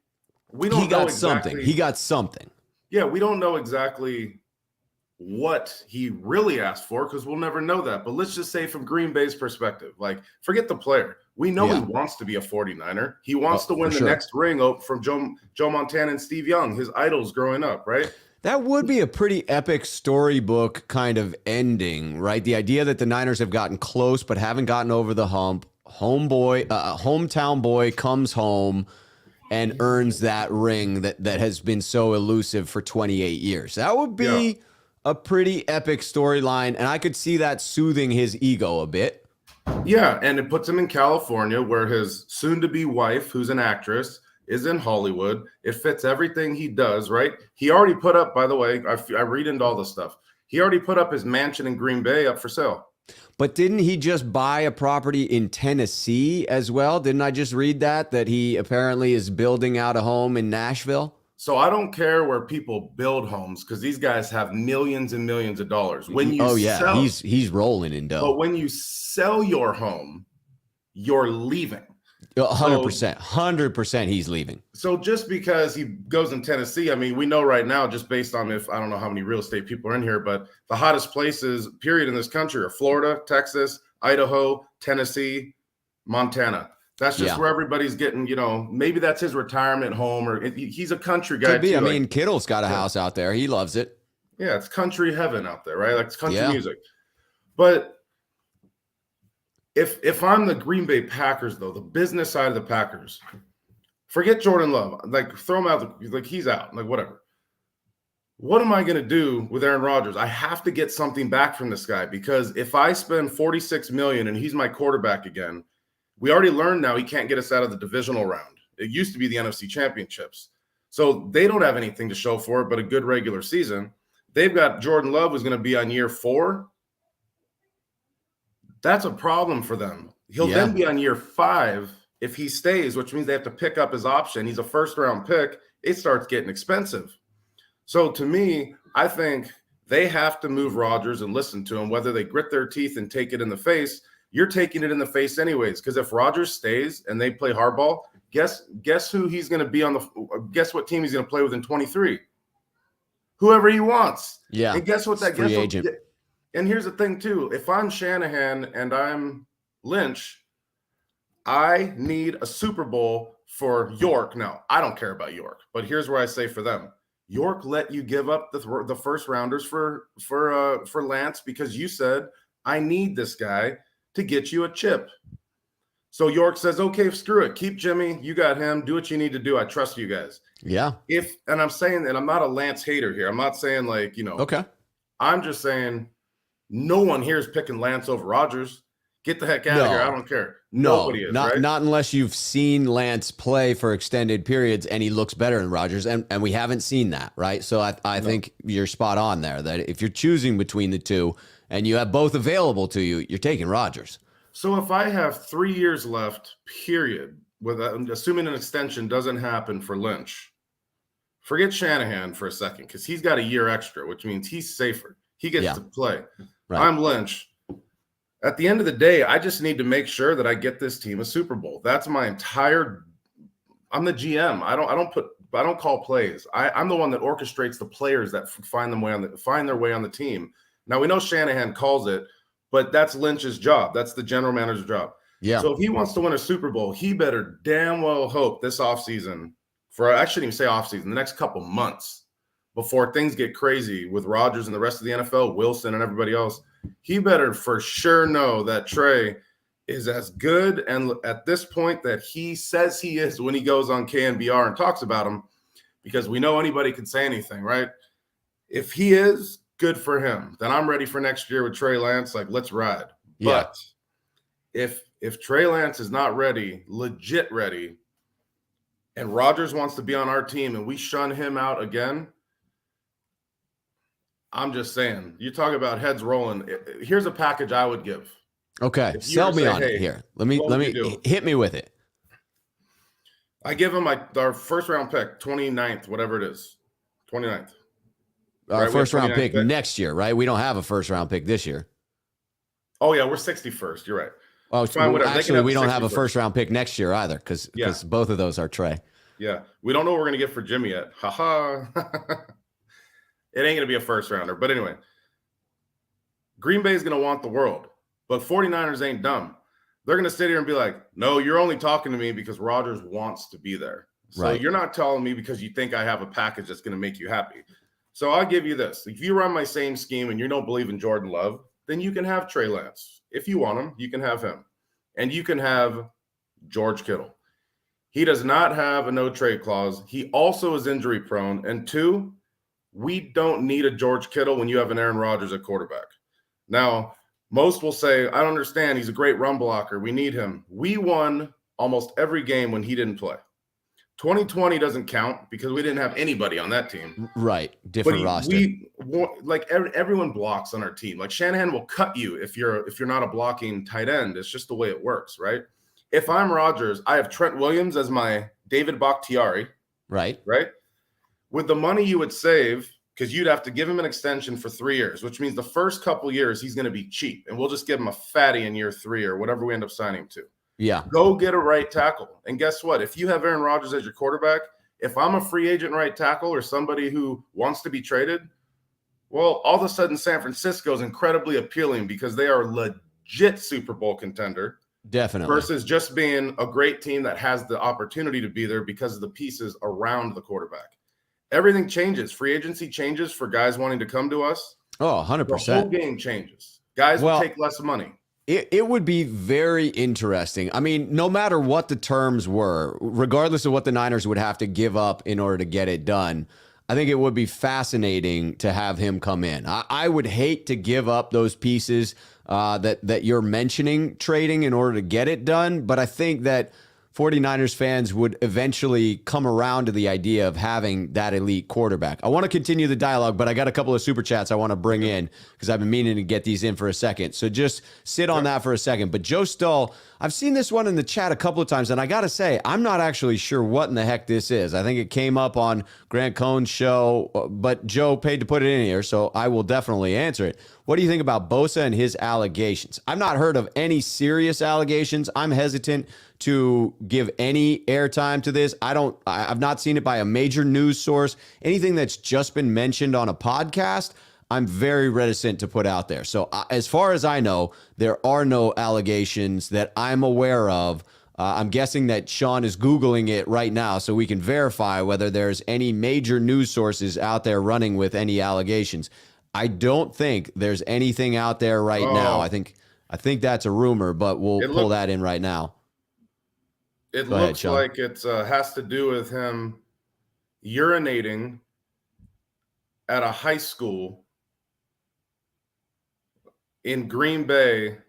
we don't He got know exactly. something. He got something. Yeah, we don't know exactly what he really asked for because we'll never know that. But let's just say from Green Bay's perspective, like forget the player. We know he wants to be a 49er. He wants to win the next ring from Joe Montana and Steve Young, his idols growing up, right? That would be a pretty epic storybook kind of ending, right? The idea that the Niners have gotten close but haven't gotten over the hump. Hometown boy comes home and earns that ring that has been so elusive for 28 years. That would be a pretty epic storyline, and I could see that soothing his ego a bit. Yeah, and it puts him in California where his soon-to-be wife, who's an actress, is in Hollywood. It fits everything he does, right? He already put up, by the way, I read into all this stuff. He already put up his mansion in Green Bay up for sale. But didn't he just buy a property in Tennessee as well? Didn't I just read that he apparently is building out a home in Nashville? So I don't care where people build homes because these guys have millions and millions of dollars. When you he's rolling in dough. But when you sell your home, you're leaving. 100%. 100% he's leaving. So just because he goes in Tennessee, I mean, we know right now, just based on I don't know how many real estate people are in here, but the hottest places, period, in this country are Florida, Texas, Idaho, Tennessee, Montana. That's just where everybody's getting, maybe that's his retirement home, or he's a country guy. Could be. Too, I mean, Kittle's got a house out there. He loves it. Yeah, it's country heaven out there, right? Like it's country music. But if I'm the Green Bay Packers, though, the business side of the Packers, forget Jordan Love. Like, throw him out. Like, he's out. Like, whatever. What am I going to do with Aaron Rodgers? I have to get something back from this guy because if I spend $46 million and he's my quarterback again, we already learned now he can't get us out of the divisional round. It used to be the NFC Championships. So they don't have anything to show for it but a good regular season. They've got Jordan Love who's going to be on year 4. That's a problem for them. He'll then be on year 5 if he stays, which means they have to pick up his option. He's a first-round pick. It starts getting expensive. So to me, I think they have to move Rodgers and listen to him, whether they grit their teeth and take it in the face. You're taking it in the face anyways, because if Rodgers stays and they play hardball, guess who he's going to be on guess what team he's going to play with in 23? Whoever he wants. Yeah. And guess what that free agent. And here's the thing too. If I'm Shanahan and I'm Lynch, I need a Super Bowl for York. Now, I don't care about York, but here's where I say for them. York let you give up the first rounders for Lance because you said, I need this guy to get you a chip. So York says, okay, screw it. Keep Jimmy. You got him. Do what you need to do. I trust you guys. Yeah. And I'm saying, and I'm not a Lance hater here. I'm not saying okay. I'm just saying no one here is picking Lance over Rodgers. Get the heck out of here. I don't care. Nobody is, right? Not unless you've seen Lance play for extended periods and he looks better than Rodgers. And we haven't seen that, right? So I think you're spot on there that if you're choosing between the two and you have both available to you, you're taking Rodgers. So if I have 3 years left, period, assuming an extension doesn't happen for Lynch, forget Shanahan for a second because he's got a year extra, which means he's safer. He gets to play. Right. I'm Lynch. At the end of the day, I just need to make sure that I get this team a Super Bowl. That's my entire. I'm the GM. I don't call plays. I'm the one that orchestrates the players that find their way on the team. Now we know Shanahan calls it, but that's Lynch's job. That's the general manager's job. Yeah. So if he wants to win a Super Bowl, he better damn well hope this offseason, I shouldn't even say offseason, the next couple months before things get crazy with Rodgers and the rest of the NFL, Wilson and everybody else. He better for sure know that Trey is as good and at this point that he says he is when he goes on KNBR and talks about him, because we know anybody can say anything, right? If he is, good for him. Then I'm ready for next year with Trey Lance. Like, let's ride. Yeah. But if Trey Lance is not ready, legit ready, and Rodgers wants to be on our team and we shun him out again, I'm just saying, you talk about heads rolling. Here's a package I would give. Okay. Sell me on it here. Let me hit me with it. I give him our first round pick, 29th, whatever it is. 29th. Our Right, we have first round 29th pick pick. next year, right? We don't have a first round pick this year. Oh yeah, we're 61st. You're right. Oh, Fine, whatever. They can actually, have we the don't have a 61st. first round pick next year either because Yeah. both of those are Trey. Yeah, we don't know what we're gonna get for Jimmy yet. Haha. It ain't gonna be a first rounder. But anyway, Green Bay is gonna want the world, but 49ers ain't dumb. They're gonna sit here and be like, "No, you're only talking to me because Rodgers wants to be there. So Right. you're not telling me because you think I have a package that's gonna make you happy." So I'll give you this: if you run my same scheme and you don't believe in Jordan Love, then you can have Trey Lance. If you want him, you can have him, and you can have George Kittle. He does not have a no trade clause. He also is injury prone. And two, we don't need a George Kittle when you have an Aaron Rodgers at quarterback. Now, most will say, I don't understand. He's a great run blocker. We need him. We won almost every game when he didn't play. 2020 doesn't count because we didn't have anybody on that team. Right. Different roster. Everyone blocks on our team. Like Shanahan will cut you if you're not a blocking tight end. It's just the way it works, right? If I'm Rodgers, I have Trent Williams as my David Bakhtiari, Right. with the money you would save, because you'd have to give him an extension for 3 years, which means the first couple years he's going to be cheap, and we'll just give him a fatty in year 3 or whatever we end up signing him to. Yeah. Go get a right tackle. And guess what? If you have Aaron Rodgers as your quarterback, if I'm a free agent right tackle or somebody who wants to be traded, well, all of a sudden San Francisco is incredibly appealing because they are a legit Super Bowl contender. Definitely. Versus just being a great team that has the opportunity to be there because of the pieces around the quarterback. Everything changes. Free agency changes for guys wanting to come to us. Oh, 100%. The whole game changes. Guys will take less money. It would be very interesting. I mean, no matter what the terms were, regardless of what the Niners would have to give up in order to get it done, I think it would be fascinating to have him come in. I would hate to give up those pieces that you're mentioning trading in order to get it done, but I think that 49ers fans would eventually come around to the idea of having that elite quarterback. I want to continue the dialogue, but I got a couple of super chats I want to bring in because I've been meaning to get these in for a second. So just sit on that for a second. But Joe Stull, I've seen this one in the chat a couple of times, and I got to say, I'm not actually sure what in the heck this is. I think it came up on Grant Cohn's show, but Joe paid to put it in here, so I will definitely answer it. What do you think about Bosa and his allegations? I've not heard of any serious allegations. I'm hesitant to give any airtime to this. I've not seen it by a major news source. Anything that's just been mentioned on a podcast, I'm very reticent to put out there. So as far as I know, there are no allegations that I'm aware of. I'm guessing that Sean is Googling it right now so we can verify whether there's any major news sources out there running with any allegations. I don't think there's anything out there right now. I think that's a rumor, but we'll pull that in right now. It looks like it has to do with him urinating at a high school in Green Bay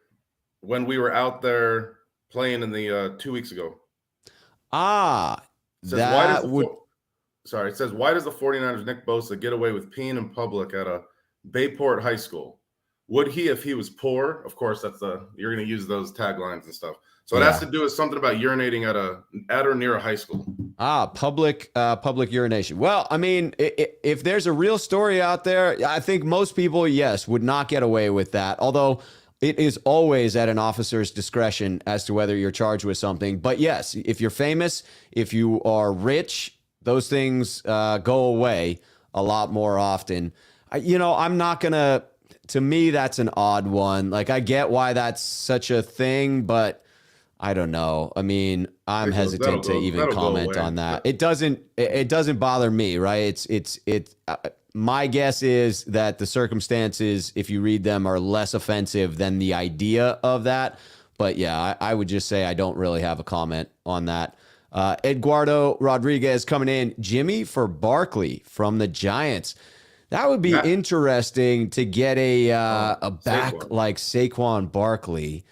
when we were out there playing in the 2 weeks ago. It says, it says, why does the 49ers Nick Bosa get away with peeing in public at a Bayport High School? Would he if he was poor? Of course, you're going to use those taglines and stuff. So it has to do with something about urinating at or near a high school. Public urination. Well, I mean, if there's a real story out there, I think most people, yes, would not get away with that. Although it is always at an officer's discretion as to whether you're charged with something. But yes, if you're famous, if you are rich, those things go away a lot more often. I'm not going to me, that's an odd one. Like, I get why that's such a thing, but I don't know. I mean, I'm hesitant to even comment on that. It doesn't bother me, right? My guess is that the circumstances, if you read them, are less offensive than the idea of that. But yeah, I would just say I don't really have a comment on that. Eduardo Rodriguez coming in. Jimmy for Barkley from the Giants. That would be interesting to get a back Saquon. Like Saquon Barkley.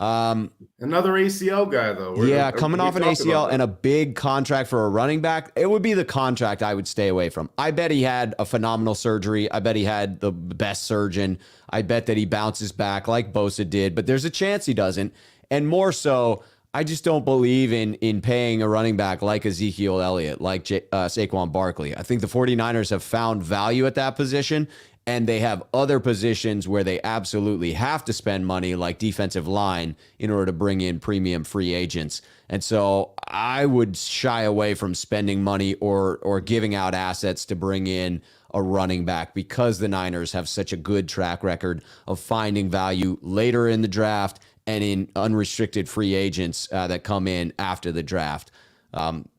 Another ACL guy, though. Coming off an ACL and a big contract for a running back. It would be the contract I would stay away from. I bet he had a phenomenal surgery. I bet he had the best surgeon. I bet that he bounces back like Bosa did, but there's a chance he doesn't. And more so, I just don't believe in paying a running back like Ezekiel Elliott, like Saquon Barkley. I think the 49ers have found value at that position, and they have other positions where they absolutely have to spend money, like defensive line, in order to bring in premium free agents. And so I would shy away from spending money or giving out assets to bring in a running back, because the Niners have such a good track record of finding value later in the draft and in unrestricted free agents that come in after the draft.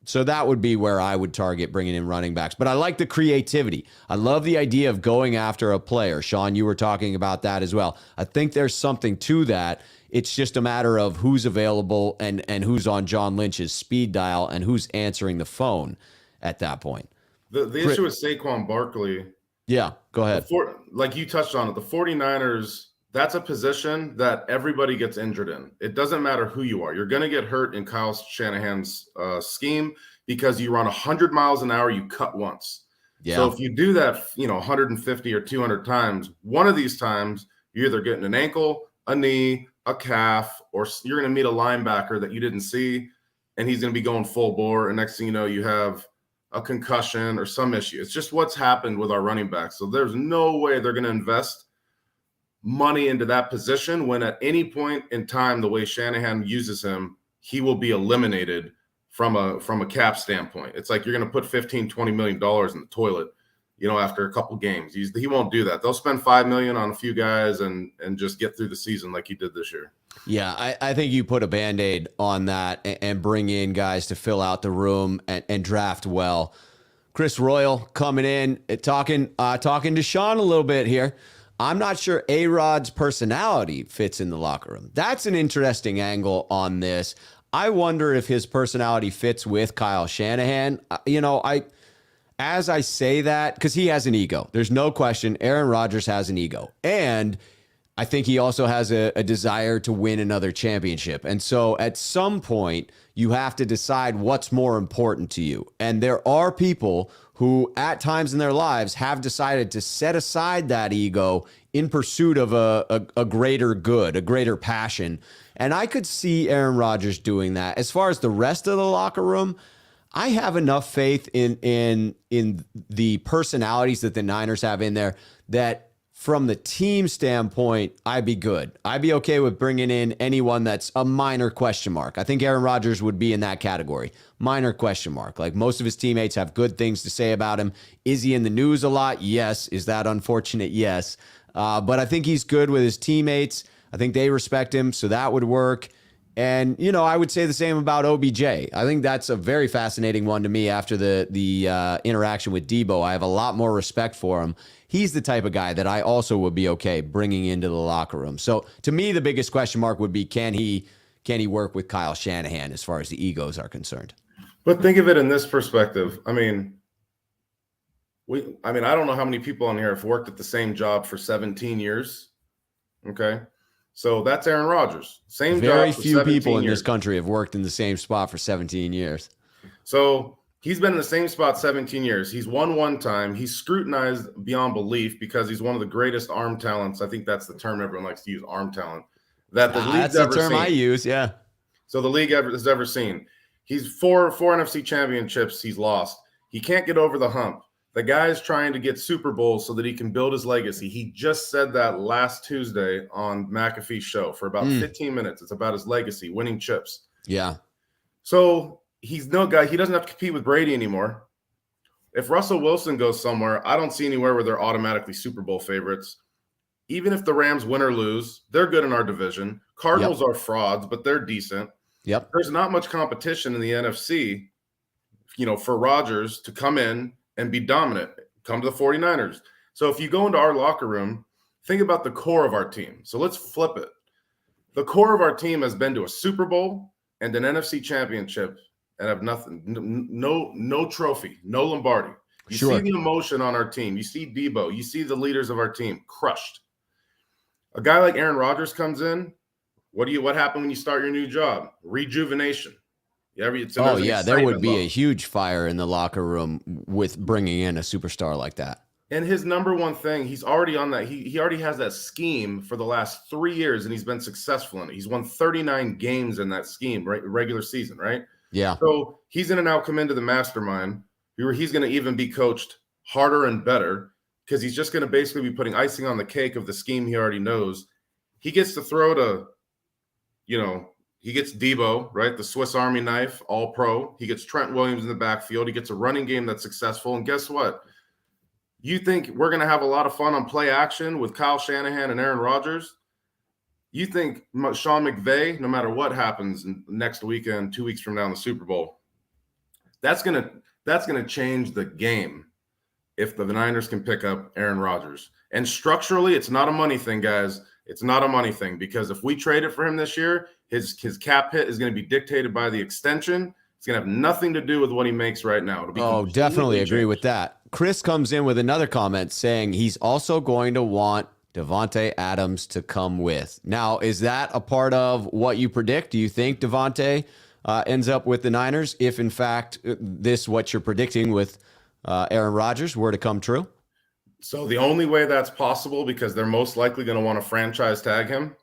So that would be where I would target bringing in running backs. But I like the creativity. I love the idea of going after a player. Sean, you were talking about that as well. I think there's something to that. It's just a matter of who's available and who's on John Lynch's speed dial and who's answering the phone at that point. The issue with Saquon Barkley. Yeah, go ahead. Like you touched on it, the 49ers, that's a position that everybody gets injured in. It doesn't matter who you are. You're going to get hurt in Kyle Shanahan's scheme because you run 100 miles an hour, you cut once. Yeah. So if you do that, 150 or 200 times, one of these times you're either getting an ankle, a knee, a calf, or you're going to meet a linebacker that you didn't see, and he's going to be going full bore. And next thing you know, you have a concussion or some issue. It's just what's happened with our running backs. So there's no way they're going to invest money into that position when at any point in time, the way Shanahan uses him, he will be eliminated from a cap standpoint. It's like you're going to put $15-20 million in the toilet, after a couple games. He won't do that. They'll spend $5 million on a few guys and just get through the season like he did this year. Yeah, I think you put a Band-Aid on that and bring in guys to fill out the room and draft well. Chris Royal coming in, talking to Sean a little bit here. I'm not sure A-Rod's personality fits in the locker room. That's an interesting angle on this. I wonder if his personality fits with Kyle Shanahan. As I say that, because he has an ego. There's no question Aaron Rodgers has an ego. And I think he also has a desire to win another championship. And so at some point, you have to decide what's more important to you. And there are people who at times in their lives have decided to set aside that ego in pursuit of a greater good, a greater passion. And I could see Aaron Rodgers doing that. As far as the rest of the locker room, I have enough faith in the personalities that the Niners have in there that from the team standpoint, I'd be good. I'd be okay with bringing in anyone that's a minor question mark. I think Aaron Rodgers would be in that category. Minor question mark. Like most of his teammates have good things to say about him. Is he in the news a lot? Yes. Is that unfortunate? Yes. But I think he's good with his teammates. I think they respect him, so that would work. And, I would say the same about OBJ. I think that's a very fascinating one to me after the interaction with Debo. I have a lot more respect for him. He's the type of guy that I also would be okay bringing into the locker room. So to me, the biggest question mark would be, can he work with Kyle Shanahan as far as the egos are concerned? But think of it in this perspective. I don't know how many people on here have worked at the same job for 17 years. Okay. So that's Aaron Rodgers. Same Very job for few people in years. this country have worked in the same spot for 17 years. So he's been in the same spot 17 years. He's won one time. He's scrutinized beyond belief because he's one of the greatest arm talents. I think that's the term everyone likes to use, arm talent. That the league's that's the ever term seen. I use, yeah. So the league has ever seen. He's four NFC championships he's lost. He can't get over the hump. The guy is trying to get Super Bowls so that he can build his legacy. He just said that last Tuesday on McAfee's show for about 15 minutes. It's about his legacy, winning chips. Yeah. So he's no guy. He doesn't have to compete with Brady anymore. If Russell Wilson goes somewhere, I don't see anywhere where they're automatically Super Bowl favorites. Even if the Rams win or lose, they're good in our division. Cardinals are frauds, but they're decent. Yep. There's not much competition in the NFC, for Rodgers to come in and be dominant, come to the 49ers. So if you go into our locker room, think about the core of our team. So let's flip it. The core of our team has been to a Super Bowl and an NFC championship and have nothing, no trophy, no Lombardi. You see the emotion on our team. You see Debo. You see the leaders of our team crushed. A guy like Aaron Rodgers comes in. What happened when you start your new job? Rejuvenation. There would be a huge fire in the locker room with bringing in a superstar like that. And his number one thing, he's already on that. He already has that scheme for the last 3 years, and he's been successful in it. He's won 39 games in that scheme, right? Regular season, right? Yeah. So he's going to now come into the mastermind where he's going to even be coached harder and better because he's just going to basically be putting icing on the cake of the scheme he already knows. He gets to throw to, he gets Debo, right? The Swiss Army knife, all pro. He gets Trent Williams in the backfield. He gets a running game that's successful. And guess what? You think we're going to have a lot of fun on play action with Kyle Shanahan and Aaron Rodgers? You think Sean McVay, no matter what happens next weekend, 2 weeks from now in the Super Bowl, that's gonna change the game if the Niners can pick up Aaron Rodgers. And structurally, it's not a money thing, guys. It's not a money thing because if we trade it for him this year, his cap hit is going to be dictated by the extension. It's going to have nothing to do with what he makes right now. Definitely agree with that. Chris comes in with another comment saying he's also going to want Davante Adams to come with. Now, is that a part of what you predict? Do you think Davante ends up with the Niners if, in fact, what you're predicting with Aaron Rodgers were to come true? So the only way that's possible, because they're most likely going to want to franchise tag him.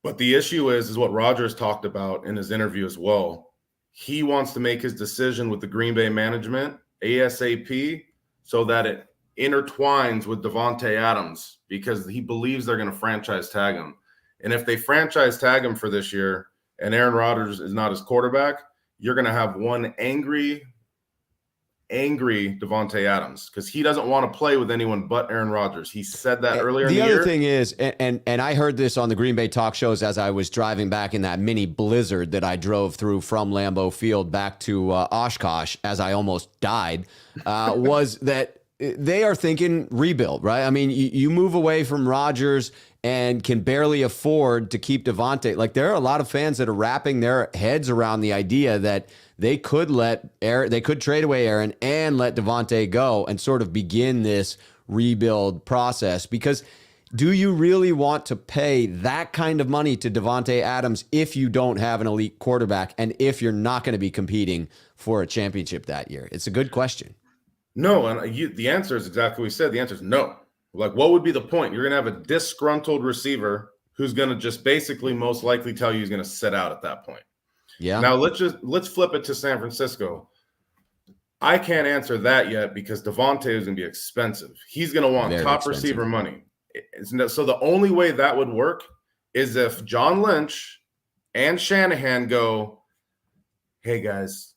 But the issue is what Rodgers talked about in his interview as well. He wants to make his decision with the Green Bay management ASAP so that it intertwines with Davante Adams because he believes they're going to franchise tag him. And if they franchise tag him for this year and Aaron Rodgers is not his quarterback, you're going to have one angry Davante Adams because he doesn't want to play with anyone but Aaron Rodgers. He said that earlier in the year. The other thing is, and I heard this on the Green Bay talk shows as I was driving back in that mini blizzard that I drove through from Lambeau Field back to Oshkosh as I almost died, was that they are thinking rebuild, right? I mean, you move away from Rodgers and can barely afford to keep Davante. Like, there are a lot of fans that are wrapping their heads around the idea that they could trade away Aaron and let Davante go and sort of begin this rebuild process. Because do you really want to pay that kind of money to Davante Adams if you don't have an elite quarterback and if you're not going to be competing for a championship that year? It's a good question. No, and the answer is exactly what we said. The answer is no. Like, what would be the point? You're going to have a disgruntled receiver who's going to just basically most likely tell you he's going to sit out at that point. Yeah. Now let's flip it to San Francisco. I can't answer that yet because Davante is going to be expensive. He's going to want top receiver money. So the only way that would work is if John Lynch and Shanahan go, hey guys,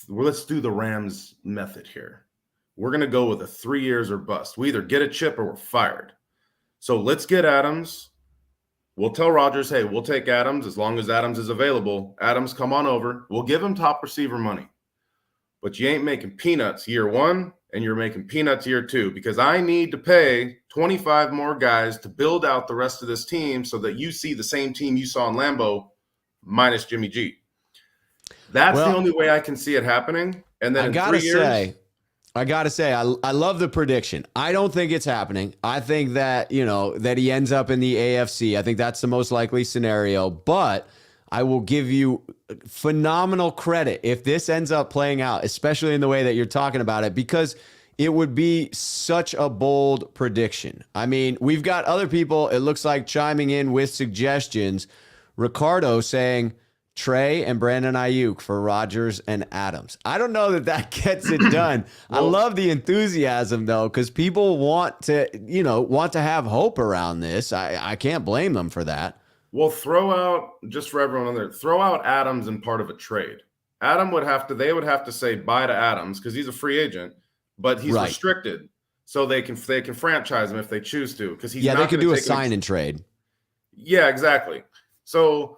let's do the Rams method here. We're going to go with a 3 years or bust. We either get a chip or we're fired. So let's get Adams. We'll tell Rodgers, hey, we'll take Adams as long as Adams is available. Adams, come on over. We'll give him top receiver money. But you ain't making peanuts year one, and you're making peanuts year two because I need to pay 25 more guys to build out the rest of this team so that you see the same team you saw in Lambeau minus Jimmy G. That's the only way I can see it happening. And then I gotta say, I love the prediction. I don't think it's happening. I think that, that he ends up in the AFC. I think that's the most likely scenario, but I will give you phenomenal credit if this ends up playing out, especially in the way that you're talking about it, because it would be such a bold prediction. I mean, we've got other people, it looks like, chiming in with suggestions. Ricardo saying Trey and Brandon Ayuk for Rodgers and Adams. I don't know that gets it done. I love the enthusiasm though, because people want to have hope around this. I can't blame them for that. Well, throw out, just for everyone on there, throw out Adams in part of a trade. They would have to say bye to Adams because he's a free agent, but he's restricted. So they can franchise him if they choose to. Because he's they could do a sign and trade. Yeah, exactly. So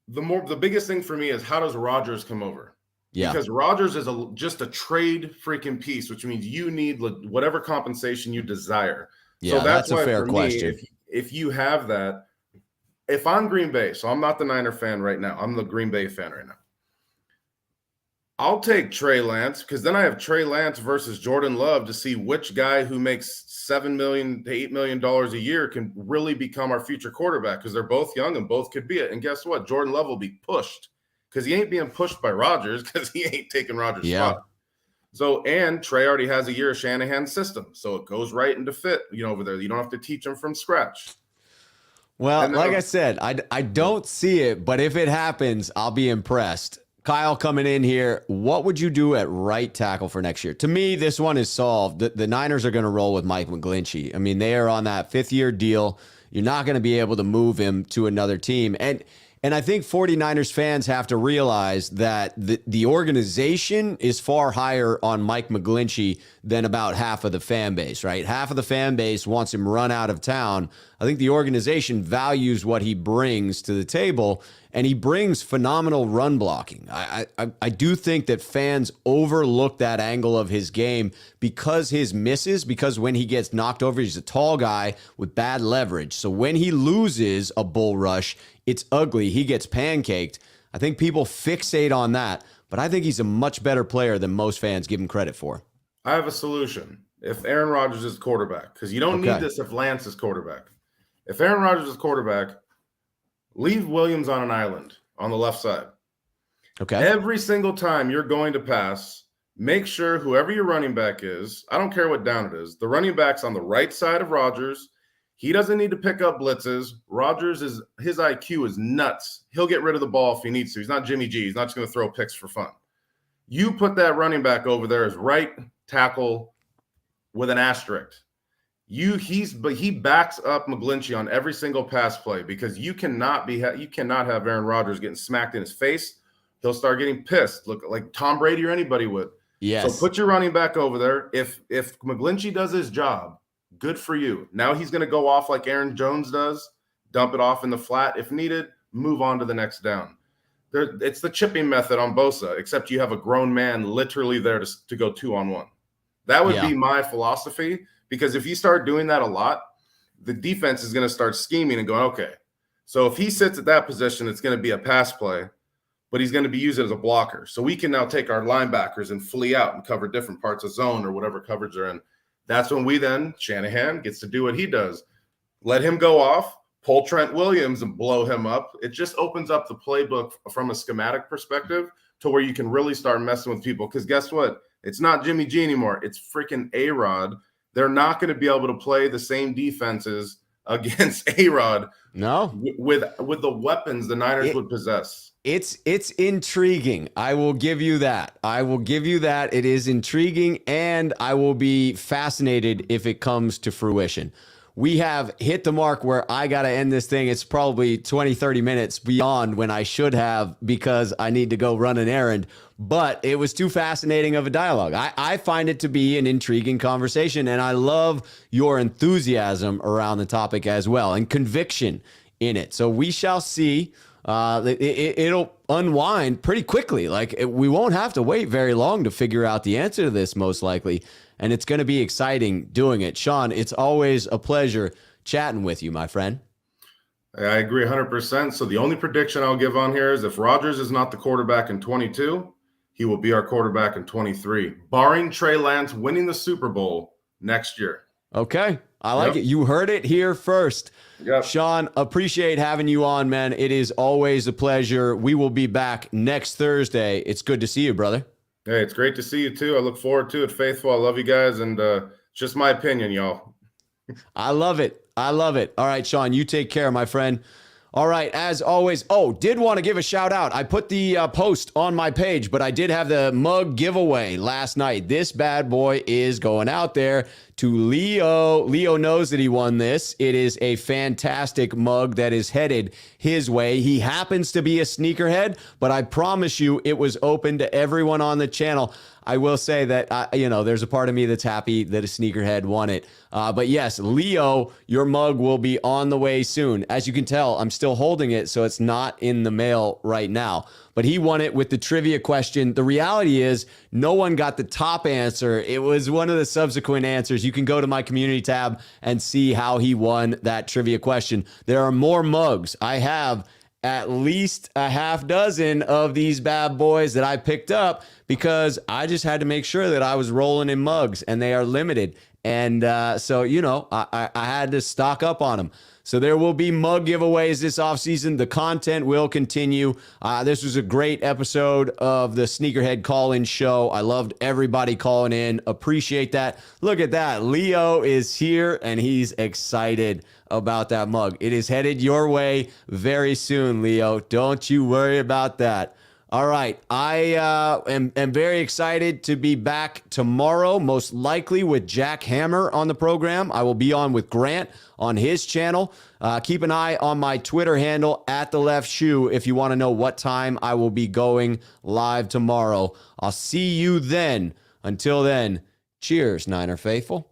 the biggest thing for me is how does Rodgers come over? Yeah. Because Rodgers is just a trade freaking piece, which means you need whatever compensation you desire. Yeah, so that's a fair question. If you have that, if I'm Green Bay, so I'm not the Niner fan right now. I'm the Green Bay fan right now. I'll take Trey Lance because then I have Trey Lance versus Jordan Love to see which guy who makes $7 million to $8 million a year can really become our future quarterback because they're both young and both could be it. And guess what? Jordan Love will be pushed because he ain't being pushed by Rodgers because he ain't taking Rodgers' spot. So, and Trey already has a year of Shanahan's system, so it goes right into fit, over there. You don't have to teach him from scratch. Well, like I said, I don't see it, but if it happens, I'll be impressed. Kyle coming in here, what would you do at right tackle for next year? To me, this one is solved. The Niners are going to roll with Mike McGlinchey. I mean, they are on that 5th-year deal. You're not going to be able to move him to another team. And I think 49ers fans have to realize that the organization is far higher on Mike McGlinchey than about half of the fan base, right? Half of the fan base wants him run out of town. I think the organization values what he brings to the table, and he brings phenomenal run blocking. I do think that fans overlook that angle of his game because his misses, because when he gets knocked over, he's a tall guy with bad leverage. So when he loses a bull rush, it's ugly. He gets pancaked. I think people fixate on that, but I think he's a much better player than most fans give him credit for. I have a solution. If Aaron Rodgers is quarterback, because you don't need this if Lance is quarterback. If Aaron Rodgers is quarterback, leave Williams on an island on the left side. Okay. Every single time you're going to pass, make sure whoever your running back is, I don't care what down it is, the running back's on the right side of Rodgers. He doesn't need to pick up blitzes. Rodgers, his IQ is nuts. He'll get rid of the ball if he needs to. He's not Jimmy G. He's not just going to throw picks for fun. You put that running back over there as right tackle with an asterisk. He backs up McGlinchey on every single pass play because you cannot have Aaron Rodgers getting smacked in his face. He'll start getting pissed, look like Tom Brady or anybody would. Yes. So put your running back over there. If McGlinchey does his job, good for you. Now he's going to go off like Aaron Jones does, dump it off in the flat if needed, move on to the next down. It's the chipping method on Bosa, except you have a grown man literally there to go 2-on-1. That would be my philosophy, because if you start doing that a lot, the defense is going to start scheming and going, okay, so if he sits at that position, it's going to be a pass play, but he's going to be used as a blocker. So we can now take our linebackers and flee out and cover different parts of zone or whatever coverage they're in. That's when Shanahan gets to do what he does. Let him go off, pull Trent Williams and blow him up. It just opens up the playbook from a schematic perspective to where you can really start messing with people. Because guess what? It's not Jimmy G anymore. It's freaking A-Rod. They're not going to be able to play the same defenses against A-Rod with the weapons the Niners would possess. It's intriguing. I will give you that. It is intriguing, and I will be fascinated if it comes to fruition. We have hit the mark where I got to end this thing. It's probably 20, 30 minutes beyond when I should have, because I need to go run an errand. But it was too fascinating of a dialogue. I find it to be an intriguing conversation, and I love your enthusiasm around the topic as well and conviction in it. So we shall see. It'll unwind pretty quickly. We won't have to wait very long to figure out the answer to this, most likely. And it's going to be exciting doing it. Sean, it's always a pleasure chatting with you, my friend. I agree 100%. So the only prediction I'll give on here is if Rodgers is not the quarterback in 22, he will be our quarterback in 23, barring Trey Lance winning the Super Bowl next year. Okay. I like it. You heard it here first. Yep. Sean, appreciate having you on, man. It is always a pleasure. We will be back next Thursday. It's good to see you, brother. Hey, it's great to see you too. I look forward to it, Faithful. I love you guys, and just my opinion, y'all. I love it. All right, Sean, you take care, my friend. All right, as always. Oh, did want to give a shout out. I put the post on my page, but I did have the mug giveaway last night. This bad boy is going out there to Leo. Leo knows that he won this. It is a fantastic mug that is headed his way. He happens to be a sneakerhead, but I promise you it was open to everyone on the channel. I will say that, there's a part of me that's happy that a sneakerhead won it. But yes, Leo, your mug will be on the way soon. As you can tell, I'm still holding it, so it's not in the mail right now. But he won it with the trivia question. The reality is no one got the top answer. It was one of the subsequent answers. You can go to my community tab and see how he won that trivia question. There are more mugs. I have at least a half dozen of these bad boys that I picked up because I just had to make sure that I was rolling in mugs, and they are limited. And so, I had to stock up on them. So there will be mug giveaways this offseason. The content will continue. This was a great episode of the Sneakerhead Call-In Show. I loved everybody calling in. Appreciate that. Look at that. Leo is here, and he's excited about that mug. It is headed your way very soon, Leo. Don't you worry about that. All right. I am very excited to be back tomorrow, most likely with Jack Hammer on the program. I will be on with Grant on his channel. Keep an eye on my Twitter handle @TheLeftShoe if you want to know what time I will be going live tomorrow. I'll see you then. Until then, cheers, Niner faithful.